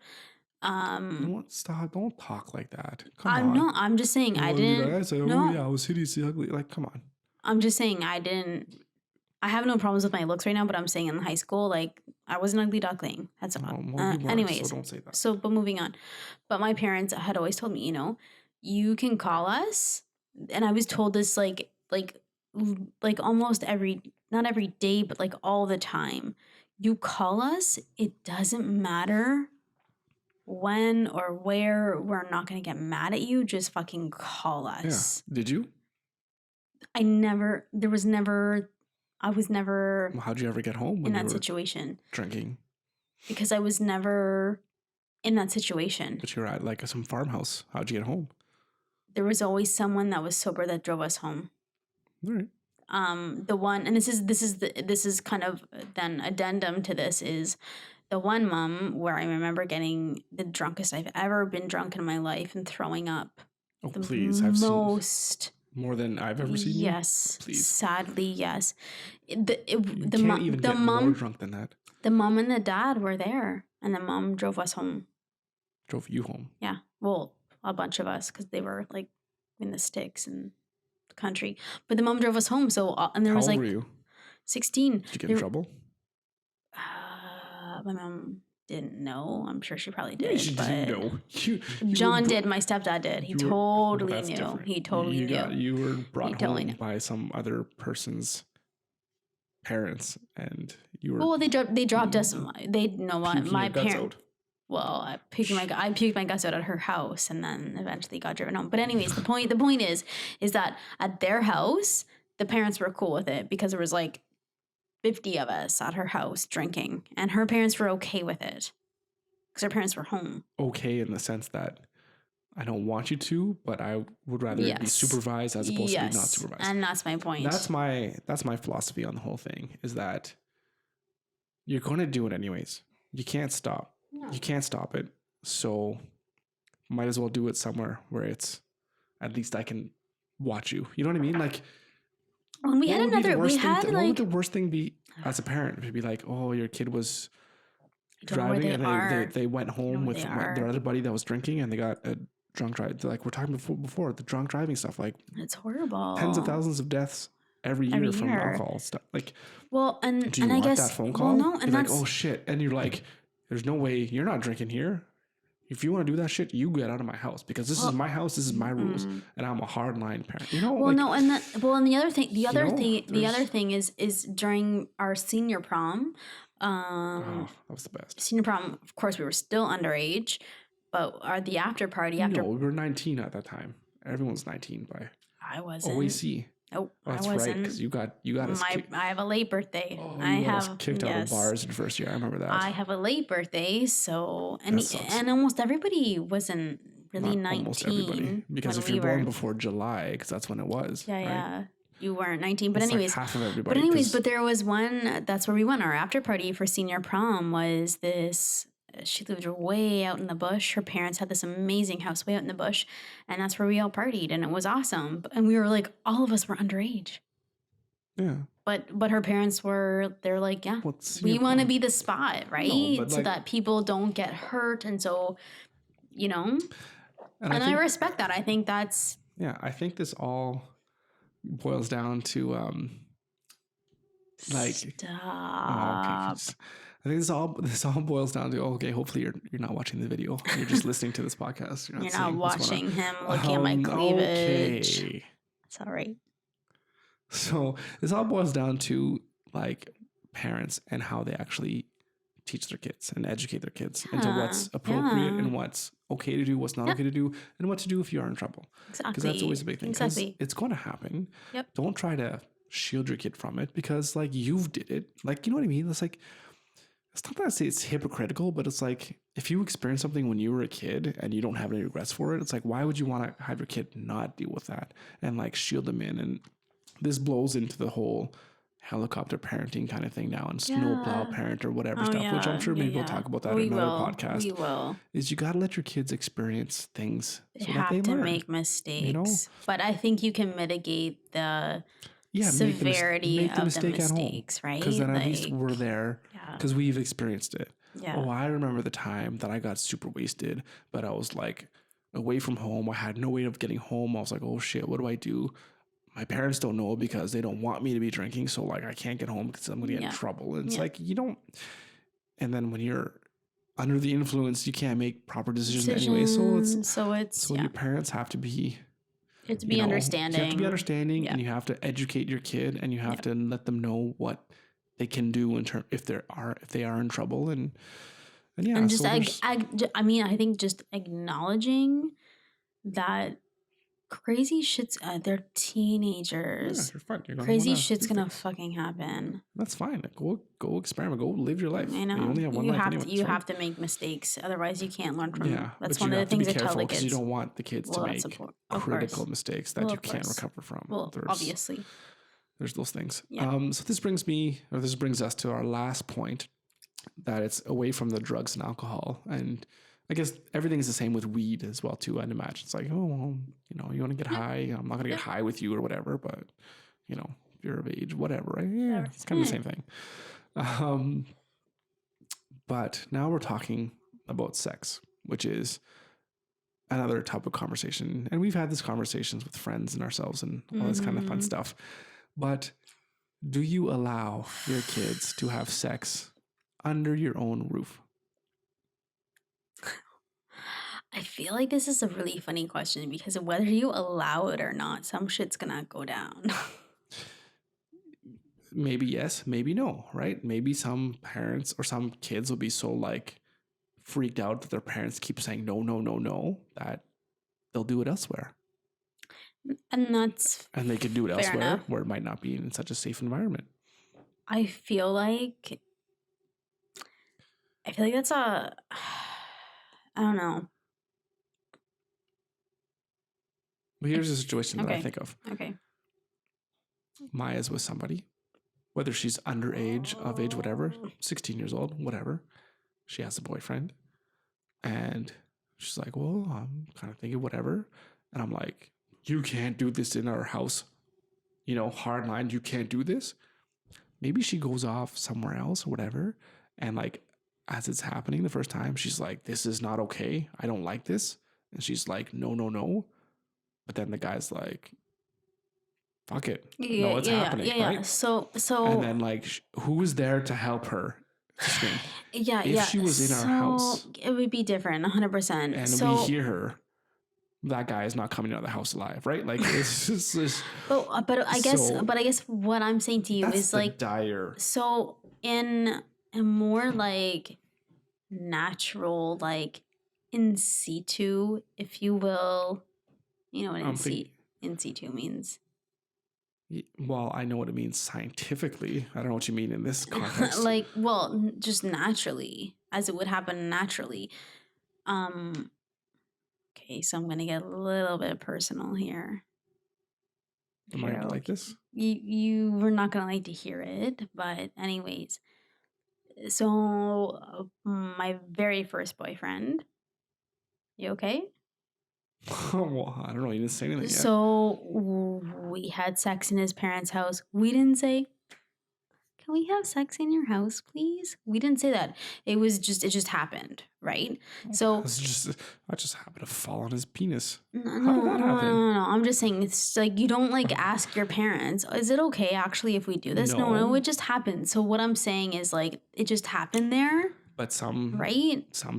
Stop! Don't talk like that. Come I'm on. no. I'm just saying I didn't. I said, no, oh yeah, I was hideously ugly. Like, come on. I'm just saying I didn't. I have no problems with my looks right now, but I'm saying in high school, like I was an ugly duckling. That's well, you weren't, anyways. so don't say that. So, but moving on. But my parents had always told me, you can call us, and I was told this like almost not every day, but like all the time. You call us. It doesn't matter when or where. We're not going to get mad at you. Just fucking call us. Yeah. Did you? I was never. How'd you ever get home when in you that were situation? Drinking. Because I was never in that situation. But you're at like some farmhouse. How'd you get home? There was always someone that was sober that drove us home. All right. The one, and this is kind of then addendum to this, is the one mom where I remember getting the drunkest I've ever been drunk in my life and throwing up. Oh, please. I've seen more than I've ever seen. Yes. Please. Sadly, yes. You can't even get more drunk than that. The mom and the dad were there, and the mom drove us home. Drove you home? Yeah. Well, a bunch of us, because they were like in the sticks and the country. But the mom drove us home. So, and there How was like old were you? 16. Did you get in trouble? My mom didn't know. I'm sure she probably did. Yeah, she didn't know. John did. My stepdad did. He totally knew. Different. He totally knew. You were brought home by some other person's parents, and you were. Well, they dropped us. They know what my parents. Well, I puked my guts out at her house, and then eventually got driven home. But anyways, the point is that at their house, the parents were cool with it because there was like 50 of us at her house drinking, and her parents were okay with it because her parents were home. Okay, in the sense that I don't want you to, but I would rather it be supervised as opposed to be not supervised. And that's my point. That's my philosophy on the whole thing, is that you're going to do it anyways. You can't stop. No. You can't stop it. So might as well do it somewhere where it's at least I can watch you. You know what I mean? Like, when we had another, we had like, what would the worst thing be as a parent? To be like, oh, your kid was driving and they went home with their other buddy that was drinking and they got a drunk drive. Like we're talking before the drunk driving stuff. Like, it's horrible. Tens of thousands of deaths every year from alcohol stuff. Like, well, and do you want I guess that phone call? Well, no, and like, oh shit, and you're like, there's no way you're not drinking here. If you want to do that shit, you get out of my house because this is my house. This is my rules, and I'm a hardline parent. You know. Well, like, no, and the other thing is during our senior prom. That was the best. Senior prom, of course, we were still underage, but the after party after. No, we were 19 at that time. Everyone's 19 by. I wasn't. OAC. Oh, that's I wasn't. Right, because you got us. I have a late birthday. I have kicked out of bars in first year. I remember that. I have a late birthday, so and almost everybody wasn't really 19. Almost everybody, because if you're born before July, because that's when it was. Yeah, right? Yeah. You weren't 19, but anyways, like half of everybody. But there was one. That's where we went. Our after party for senior prom was this. She lived way out in the bush. Her parents had this amazing house way out in the bush, and that's where we all partied, and it was awesome. And we were like, all of us were underage. Yeah. But her parents they're like, yeah, we want to be the spot, right? No, so that people don't get hurt, and so, and I respect that. I think that's. Yeah, I think this all boils down to like. Stop. Okay, I think this all boils down to hopefully you're not watching the video. You're just listening to this podcast. You're not watching him looking at my cleavage. Okay. It's all right. So this all boils down to like parents and how they actually teach their kids and educate their kids into what's appropriate and what's okay to do, what's not okay to do, and what to do if you are in trouble. Exactly. Because that's always a big thing. Exactly. It's going to happen. Yep. Don't try to shield your kid from it because like you've did it. Like, you know what I mean? It's like it's not that I say it's hypocritical, but it's like if you experience something when you were a kid and you don't have any regrets for it, it's like, why would you want to have your kid not deal with that and like shield them in? And this blows into the whole helicopter parenting kind of thing now and snowplow parent or whatever stuff, which I'm sure maybe we'll talk about that in another podcast. We will. Is you got to let your kids experience things so that they learn. Make mistakes. You know? But I think you can mitigate the severity of the mistakes, right? Because then at least we're there because we've experienced it. Yeah. Oh, I remember the time that I got super wasted, but I was like away from home. I had no way of getting home. I was like, oh shit, what do I do? My parents don't know because they don't want me to be drinking. So like I can't get home because I'm going to get in trouble. And it's like, you don't. And then when you're under the influence, you can't make proper decisions anyway. So your parents have to be. It's to be understanding. You have to be understanding and you have to educate your kid and you have to let them know what they can do in if they are in trouble and just I think just acknowledging that crazy shit's they're teenagers. Yeah, you're crazy shit's gonna fucking happen. That's fine. Go experiment. Go live your life. I know. You only have one life anyway. You have to make mistakes, otherwise you can't learn from. Yeah, that's one of the things I tell the kids. You don't want the kids to make critical mistakes that you can't recover from. Well, obviously. There's those things. Yeah. So this brings us to our last point, that it's away from the drugs and alcohol. And I guess everything's the same with weed as well too. I'd imagine it's like, oh, well, you want to get high. I'm not going to get high with you or whatever, but if you're of age, whatever, right? Yeah, it's kind of the same thing. But now we're talking about sex, which is another type of conversation. And we've had these conversations with friends and ourselves and all this kind of fun stuff. But do you allow your kids to have sex under your own roof? I feel like this is a really funny question because whether you allow it or not, some shit's gonna go down. Maybe yes, maybe no, right? Maybe some parents or some kids will be so like freaked out that their parents keep saying no, no, no, no, that they'll do it elsewhere. And they could do it elsewhere enough. Where it might not be in such a safe environment. I feel like that's I don't know. But here's a situation that I think of. Okay. Maya's with somebody, whether she's underage, of age, whatever, 16 years old, whatever. She has a boyfriend. And she's like, well, I'm kind of thinking whatever. And I'm like, you can't do this in our house. Hard line, you can't do this. Maybe she goes off somewhere else or whatever. And like, as it's happening the first time, she's like, this is not okay. I don't like this. And she's like, no, no, no. But then the guy's like, fuck it. Yeah, no, it's happening. Yeah, right? So. And then like, who is there to help her? If she was in our house. It would be different, 100%. And we hear her. That guy is not coming out of the house alive, right? Like it's just. But I guess what I'm saying to you is like dire. So in a more like natural, like in situ, if you will, you know what in situ means. Well, I know what it means scientifically. I don't know what you mean in this context. Just naturally, as it would happen naturally. Okay, so I'm going to get a little bit personal here. Am I going to like this? You were not going to like to hear it, but anyways. So, my very first boyfriend. You okay? Well, I don't know. You didn't say anything yet. So, we had sex in his parents' house. We didn't say, can we have sex in your house, please? We didn't say that. It just happened, right? So I just happened to fall on his penis. How did that happen? No. I'm just saying, it's like you don't like ask your parents, is it okay actually if we do this? No, it just happened. So what I'm saying is like it just happened there. But some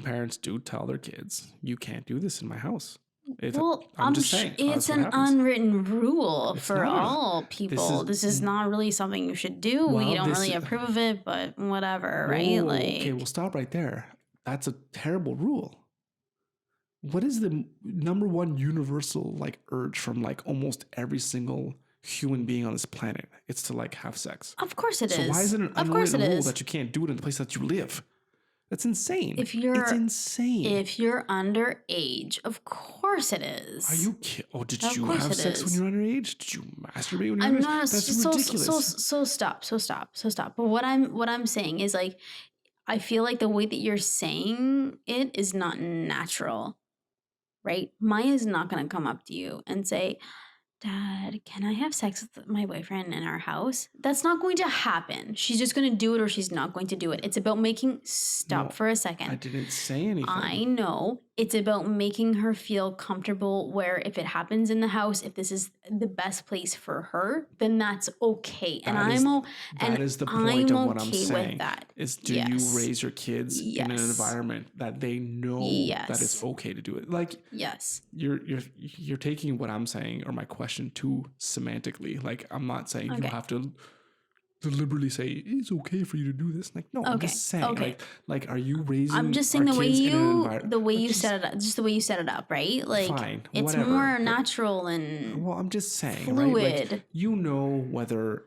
parents do tell their kids, you can't do this in my house. I'm just saying. It's an unwritten rule for all people. This is not really something you should do. We don't really approve of it, but whatever, right? Okay, we'll stop right there. That's a terrible rule. What is the number one universal like urge from like almost every single human being on this planet. It's to like have sex. Of course it is. So why is it an Of course unwritten it rule is. that you can't do it in the place that you live? That's insane. If you're It's insane. If you're underage, of course it is. Are you kidding? Oh, did Of you course have it sex when is. you were underage? Did you masturbate when you I'm were underage? not That's so ridiculous. stop. But what I'm saying is like I feel like the way that you're saying it is not natural. Right? Maya's not gonna come up to you and say, Dad, can I have sex with my boyfriend in our house? That's not going to happen. She's just going to do it or she's not going to do it. It's about making, stop No, for a second. I didn't say anything. I know. It's about making her feel comfortable where if it happens in the house, if this is the best place for her, then that's okay. That is the point of what I'm saying. With that. Is do you raise your kids in an environment that they know that it's okay to do it? Like you're taking what I'm saying or my question too semantically. Like I'm not saying you have to deliberately say it's okay for you to do this. Like no, I'm just saying like are you raising? I'm just saying the way you set it up, just the way you set it up, right? Like fine, it's whatever, more natural and well, I'm just saying, fluid. Right? Like, you know whether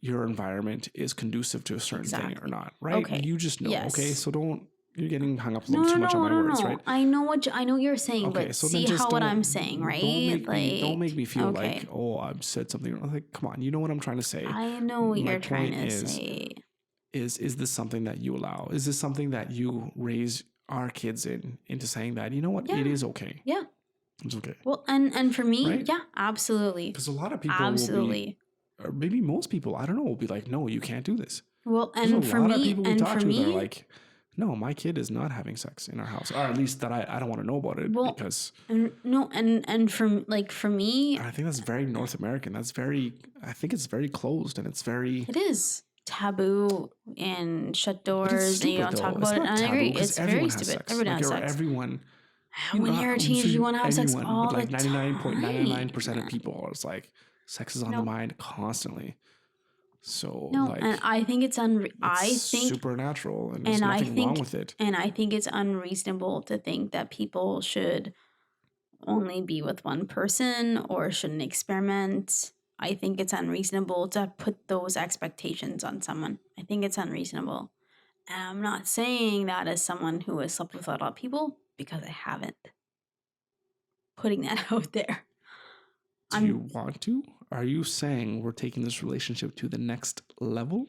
your environment is conducive to a certain thing or not, right? Okay. You just know. Yes. Okay, so you're getting hung up a little too much on my words, right? I know what you're saying, okay, but so see what I'm saying, right? Don't make me feel like, oh, I've said something wrong. Like, come on, you know what I'm trying to say. I know what you're trying to say. Is this something that you allow? Is this something that you raise our kids into saying that, you know what, it is okay. Yeah. It's okay. Well, and for me, right? Yeah, absolutely. Because a lot of people will be, or maybe most people, I don't know, will be like, no, you can't do this. Well, and for me, that are like, no, my kid is not having sex in our house, or at least that I don't want to know about it because for me, I think that's very North American. I think it's very closed and it is taboo and shut doors and you don't talk about it. And I agree, it's very stupid. Everyone has sex. Everyone. When you're a teenager, you want to have sex all the time. 99.99% of people are like, sex is on the mind constantly. So and I think it's supernatural and there's nothing wrong with it. And I think it's unreasonable to think that people should only be with one person or shouldn't experiment. I think it's unreasonable to put those expectations on someone. I think it's unreasonable. And I'm not saying that as someone who has slept with a lot of people because I haven't. Putting that out there. Do you want to? Are you saying we're taking this relationship to the next level?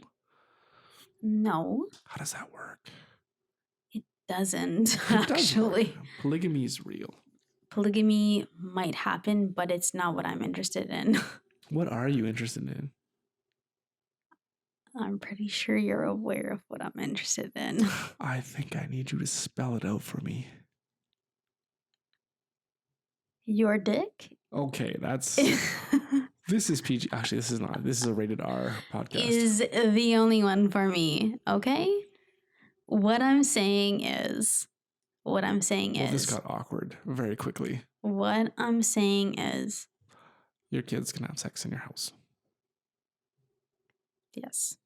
No. How does that work? It doesn't, actually. Polygamy is real. Polygamy might happen, but it's not what I'm interested in. What are you interested in? I'm pretty sure you're aware of what I'm interested in. I think I need you to spell it out for me. Your dick? Okay, that's... This is PG. Actually, this is not. This is a rated R podcast. Is the only one for me, okay? What I'm saying is... Well, this got awkward very quickly. What I'm saying is... Your kids can have sex in your house. Yes.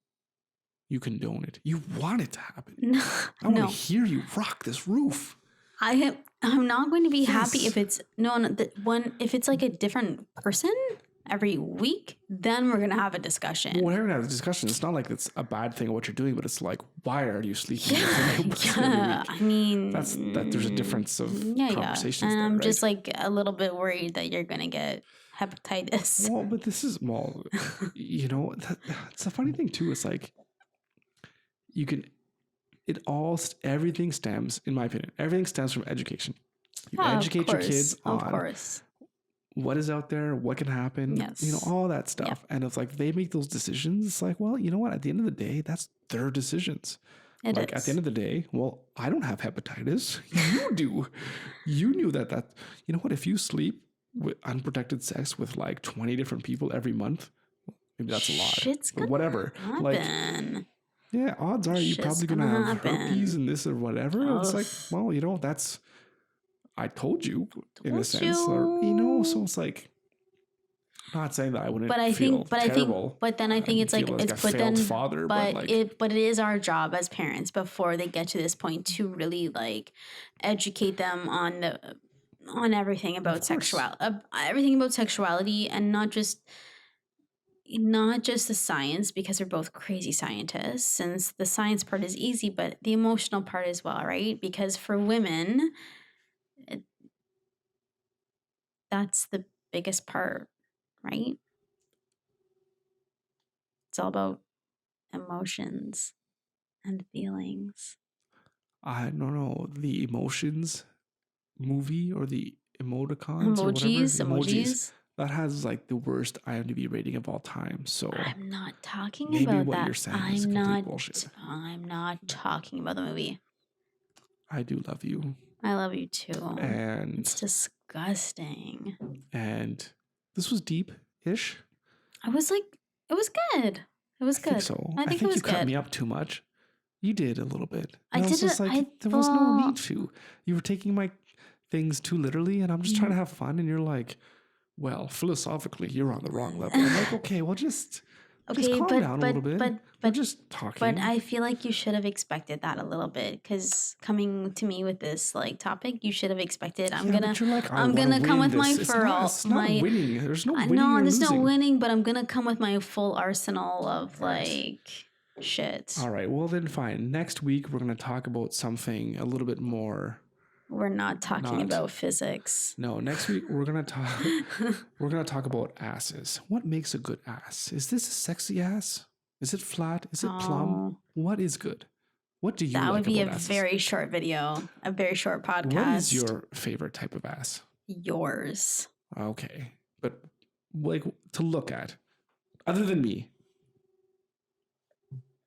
You condone it. You want it to happen. No. I want to hear you rock this roof. I'm not going to be happy if it's... if it's like a different person... every week, then we're gonna have a discussion. Well, we're gonna have a discussion. It's not like it's a bad thing of what you're doing, but it's like, why are you sleeping? Yeah. I mean, there's a difference of conversations. And there, I'm right? just like a little bit worried that you're gonna get hepatitis. Well, but this is you know, it's a funny thing too. It's like everything stems, in my opinion, everything stems from education. You educate your kids on what is out there, what can happen, you know, all that stuff. Yep. And it's like they make those decisions. It's like, well, you know what? At the end of the day, that's their decisions. At the end of the day, well, I don't have hepatitis. You do. You knew that, you know what? If you sleep with unprotected sex with like 20 different people every month, maybe that's a lot. But whatever. Happen. Like, yeah, odds are you're probably going to have herpes and this or whatever. Ugh. It's like, well, you know, I told you in a sense, or, you know, so it's like, not saying that I wouldn't feel terrible. But then I think it's like, father, but it is our job as parents before they get to this point to really like educate them on everything about sexuality and not just not just the science, because we're both crazy scientists, since the science part is easy, but the emotional part as well, right? Because for women, that's the biggest part, right? It's all about emotions and feelings. I don't know, the emotions movie or the emoticons or whatever. Emojis. That has like the worst IMDb rating of all time. So I'm not talking maybe about what that. you're saying is complete bullshit. I'm not talking about the movie. I do love you. I love you too. And it's disgusting. And this was deep-ish. I was like, it was good. It was good. I think so. I think it was you good. cut me up too much. You did a little bit. I was did just it. like, there was no need to. You were taking my things too literally, and I'm just trying to have fun, and you're like, well, philosophically, you're on the wrong level. I'm like, okay, well, just calm down a little bit. But we're just talking. But I feel like you should have expected that a little bit, because coming to me with this like topic, you should have expected. I'm gonna come with my full. It's not winning. There's no winning. No, there's losing. no winning. But I'm gonna come with my full arsenal of like shit. All right. Well, then fine. Next week we're gonna talk about something a little bit more. We're not talking about physics. No, next week we're gonna talk about asses. What makes a good ass? Is this a sexy ass? Is it flat? Is it plumb? What is good? What do you like about asses? That would be a very short video, a very short podcast. What is your favorite type of ass? Yours. Okay. But like to look at, other than me.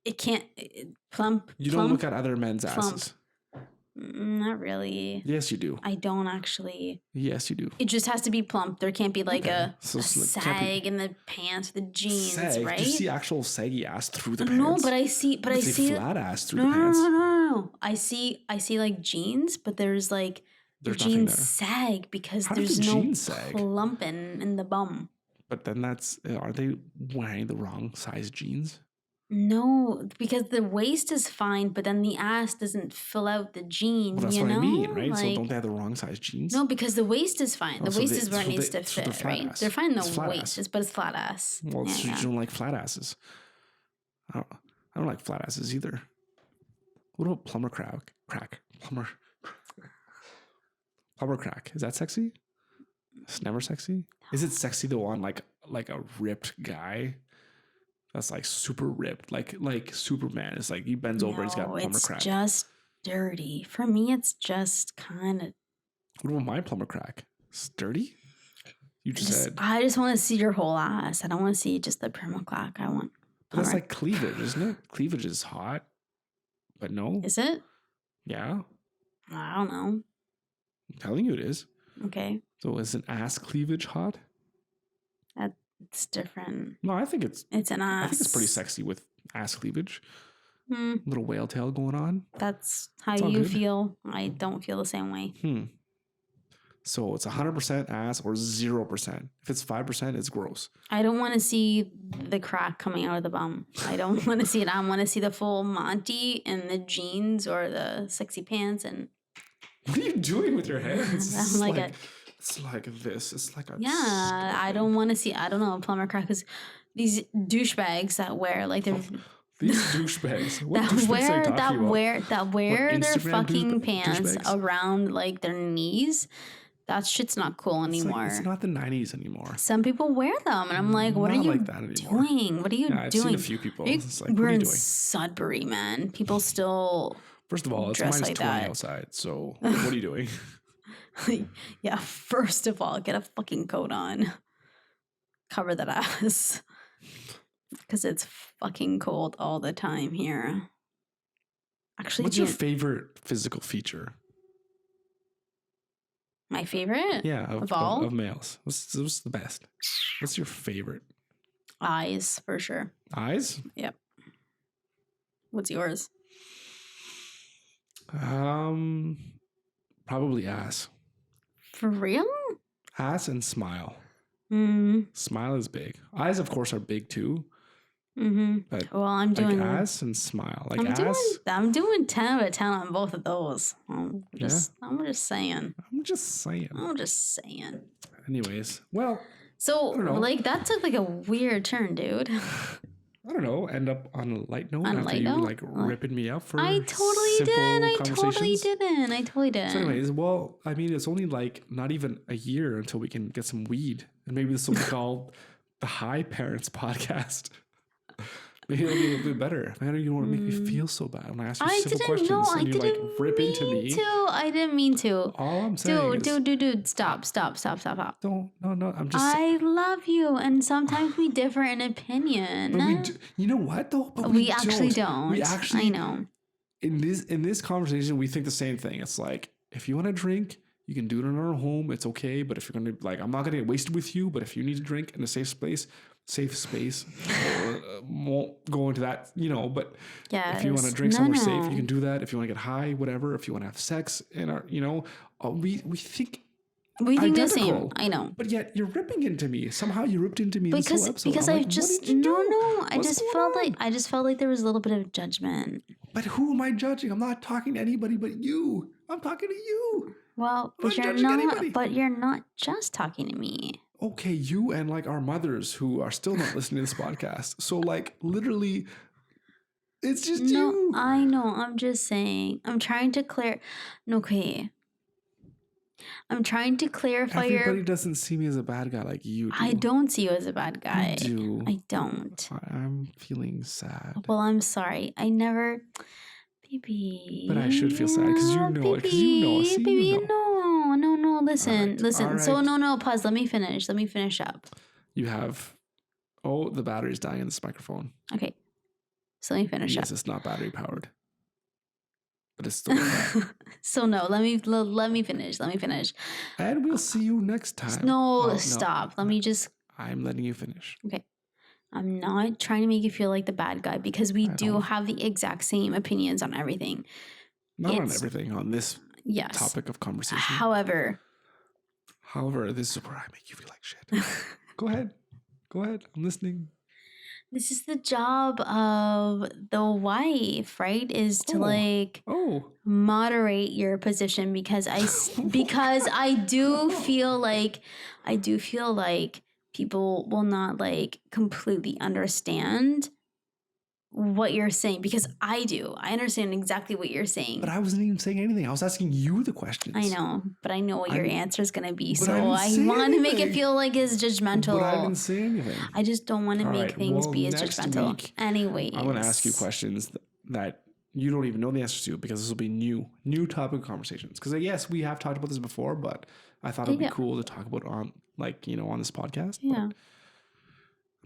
It can't plump. You don't look at other men's asses. Not really. Yes, you do. I don't actually. Yes, you do. It just has to be plump. There can't be like a sag in the pants, the jeans, right? Do you see actual saggy ass through the pants? No, but I see flat ass through the pants. No. I see like jeans, but there's like the jeans sag because there's no plumping in the bum. But then are they wearing the wrong size jeans? No, because the waist is fine, but then the ass doesn't fill out the jean. Well, that's what I mean, right? Like, so don't they have the wrong size jeans? No, because the waist is fine. The waist is where it needs to fit, right? They're fine in the waist, but it's flat ass. Well, you don't like flat asses. I don't like flat asses either. What about plumber crack? Plumber crack. Is that sexy? It's never sexy. Is it sexy to want like a ripped guy? That's like super ripped, like Superman. It's like he bends over and he's got plumber crack. It's just dirty. For me, it's just kind of. What about my plumber crack? It's dirty? You just said. I just want to see your whole ass. I don't want to see just the plumber crack. I want. But that's like cleavage, isn't it? Cleavage is hot, but no. Is it? Yeah. I don't know. I'm telling you it is. Okay. So is an ass cleavage hot? It's different. No, I think it's an ass. I think it's pretty sexy with ass cleavage. Little whale tail going on. That's how you feel. I don't feel the same way. So it's 100% ass or 0%. If it's 5%, it's gross. I don't want to see the crack coming out of the bum. I don't want to see it. I want to see the full Monty and the jeans or the sexy pants. And what are you doing with your hands? I'm like it's like this. It's like a I don't want to see. I don't know. Plumber crack is these douchebags that wear like they're these douchebags. What that wear their fucking pants around like their knees. That shit's not cool anymore. It's not the 90s anymore. Some people wear them, and I'm like, "What are you doing? What are you doing?" I've seen a few people. We're in Sudbury, man. People still. First of all, it's minus 20 outside. So what are you doing? Yeah, first of all, get a fucking coat on. Cover that ass. Because it's fucking cold all the time here. Actually, what's your favorite physical feature? My favorite? Yeah, of males. What's the best? What's your favorite? Eyes, for sure. Eyes? Yep. What's yours? Probably ass. For real? Ass and smile. Mm-hmm. Smile is big. Eyes, of course, are big too. Mm-hmm. But I'm doing ass and smile. I'm doing 10 out of 10 on both of those. I'm just saying. I'm just saying. Anyways, well, So, I don't know. like, that took like a weird turn, dude. I don't know. End up on a light note On a after light you note? like ripping me up for I totally simple did. I conversations. totally didn't. So anyways, well, I mean, it's only like not even a year until we can get some weed. And maybe this will be called the Hi Parents Podcast. Maybe it'll be a little bit better. Man, you don't want to make me feel so bad when I ask you simple questions and you like rip into me. I didn't mean to. All I'm saying is... Dude, stop. No, I'm just... I love you, and sometimes we differ in opinion. But we do, you know what, though? But we actually don't. We actually... I know. In this conversation, we think the same thing. It's like, if you want to drink, you can do it in our home. It's okay. But if you're going to, like, I'm not going to get wasted with you. But if you need to drink in a safe space, won't go into that, you know. But if you want to drink somewhere safe, you can do that. If you want to get high, whatever. If you want to have sex in our, you know, we think... We think the same. I know. But yet you're ripping into me. Somehow you ripped into me because, this whole episode. Because I'm I like, just... what did you do? I just felt like there was a little bit of judgment. But who am I judging? I'm not talking to anybody but you. I'm talking to you. Well, but you're not just talking to me. Okay, you and like our mothers who are still not listening to this podcast. So like literally, it's just you. I know. I'm just saying. I'm trying to I'm trying to clarify Everybody doesn't see me as a bad guy like you do. I don't see you as a bad guy. You do. I don't. I'm feeling sad. Well, I'm sorry. I never... Baby. But I should feel sad because you know it. Because you know. See, baby, you know. No. Listen. Right. So, no. Pause. Let me finish up. You have... Oh, the battery's dying in this microphone. Okay. So let me finish up. Yes, it's not battery powered. But it's still... So no, let me finish. And we'll see you next time. No, stop. Let me just... I'm letting you finish. Okay. I'm not trying to make you feel like the bad guy because we do have the exact same opinions on everything. Not on everything, on this topic of conversation. However, this is where I make you feel like shit. Go ahead. I'm listening. This is the job of the wife, right? Is to moderate your position because I do feel like people will not like completely understand what you're saying because I do. I understand exactly what you're saying. But I wasn't even saying anything. I was asking you the questions. I know, but I know what your answer is going to be. So I want to make it feel like it's judgmental. But I didn't say anything. I just don't want to make things be as judgmental. Anyways. I'm going to ask you questions that you don't even know the answers to because this will be new topic of conversations. Because yes, we have talked about this before, but I thought it'd be cool to talk about on this podcast. Yeah. But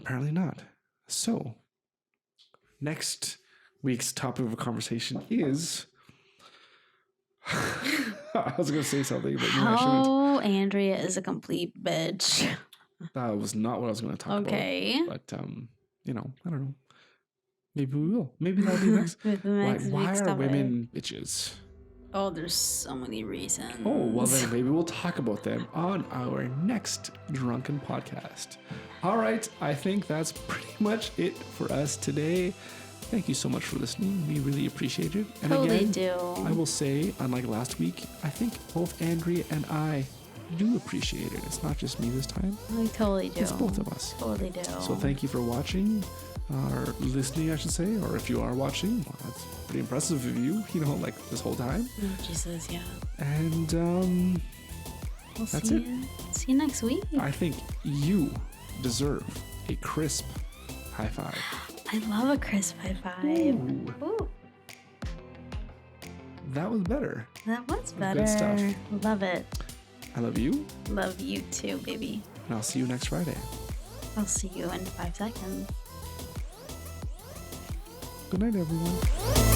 apparently not. So next week's topic of a conversation is... I was going to say something, but I shouldn't. Oh, Andrea is a complete bitch. That was not what I was going to talk about. Okay. But, I don't know. Maybe we will. Maybe that'll be next. Why are women bitches? Oh, there's so many reasons. Oh, well then maybe we'll talk about them on our next Drunken podcast. All right, I think that's pretty much it for us today. Thank you so much for listening. We really appreciate it. And again, I will say, unlike last week, I think both Andrea and I do appreciate it. It's not just me this time. I totally do. It's both of us. Totally do. So thank you for watching, or listening, I should say, or if you are watching, well, that's pretty impressive of you, like this whole time. Oh, Jesus, yeah. And that's it. See you next week. I think you deserve a crisp high five. I love a crisp high five. Ooh. That was better. That was better. Good stuff. Love it. I love you. Love you too, baby. And I'll see you next Friday. I'll see you in 5 seconds. Good night, everyone.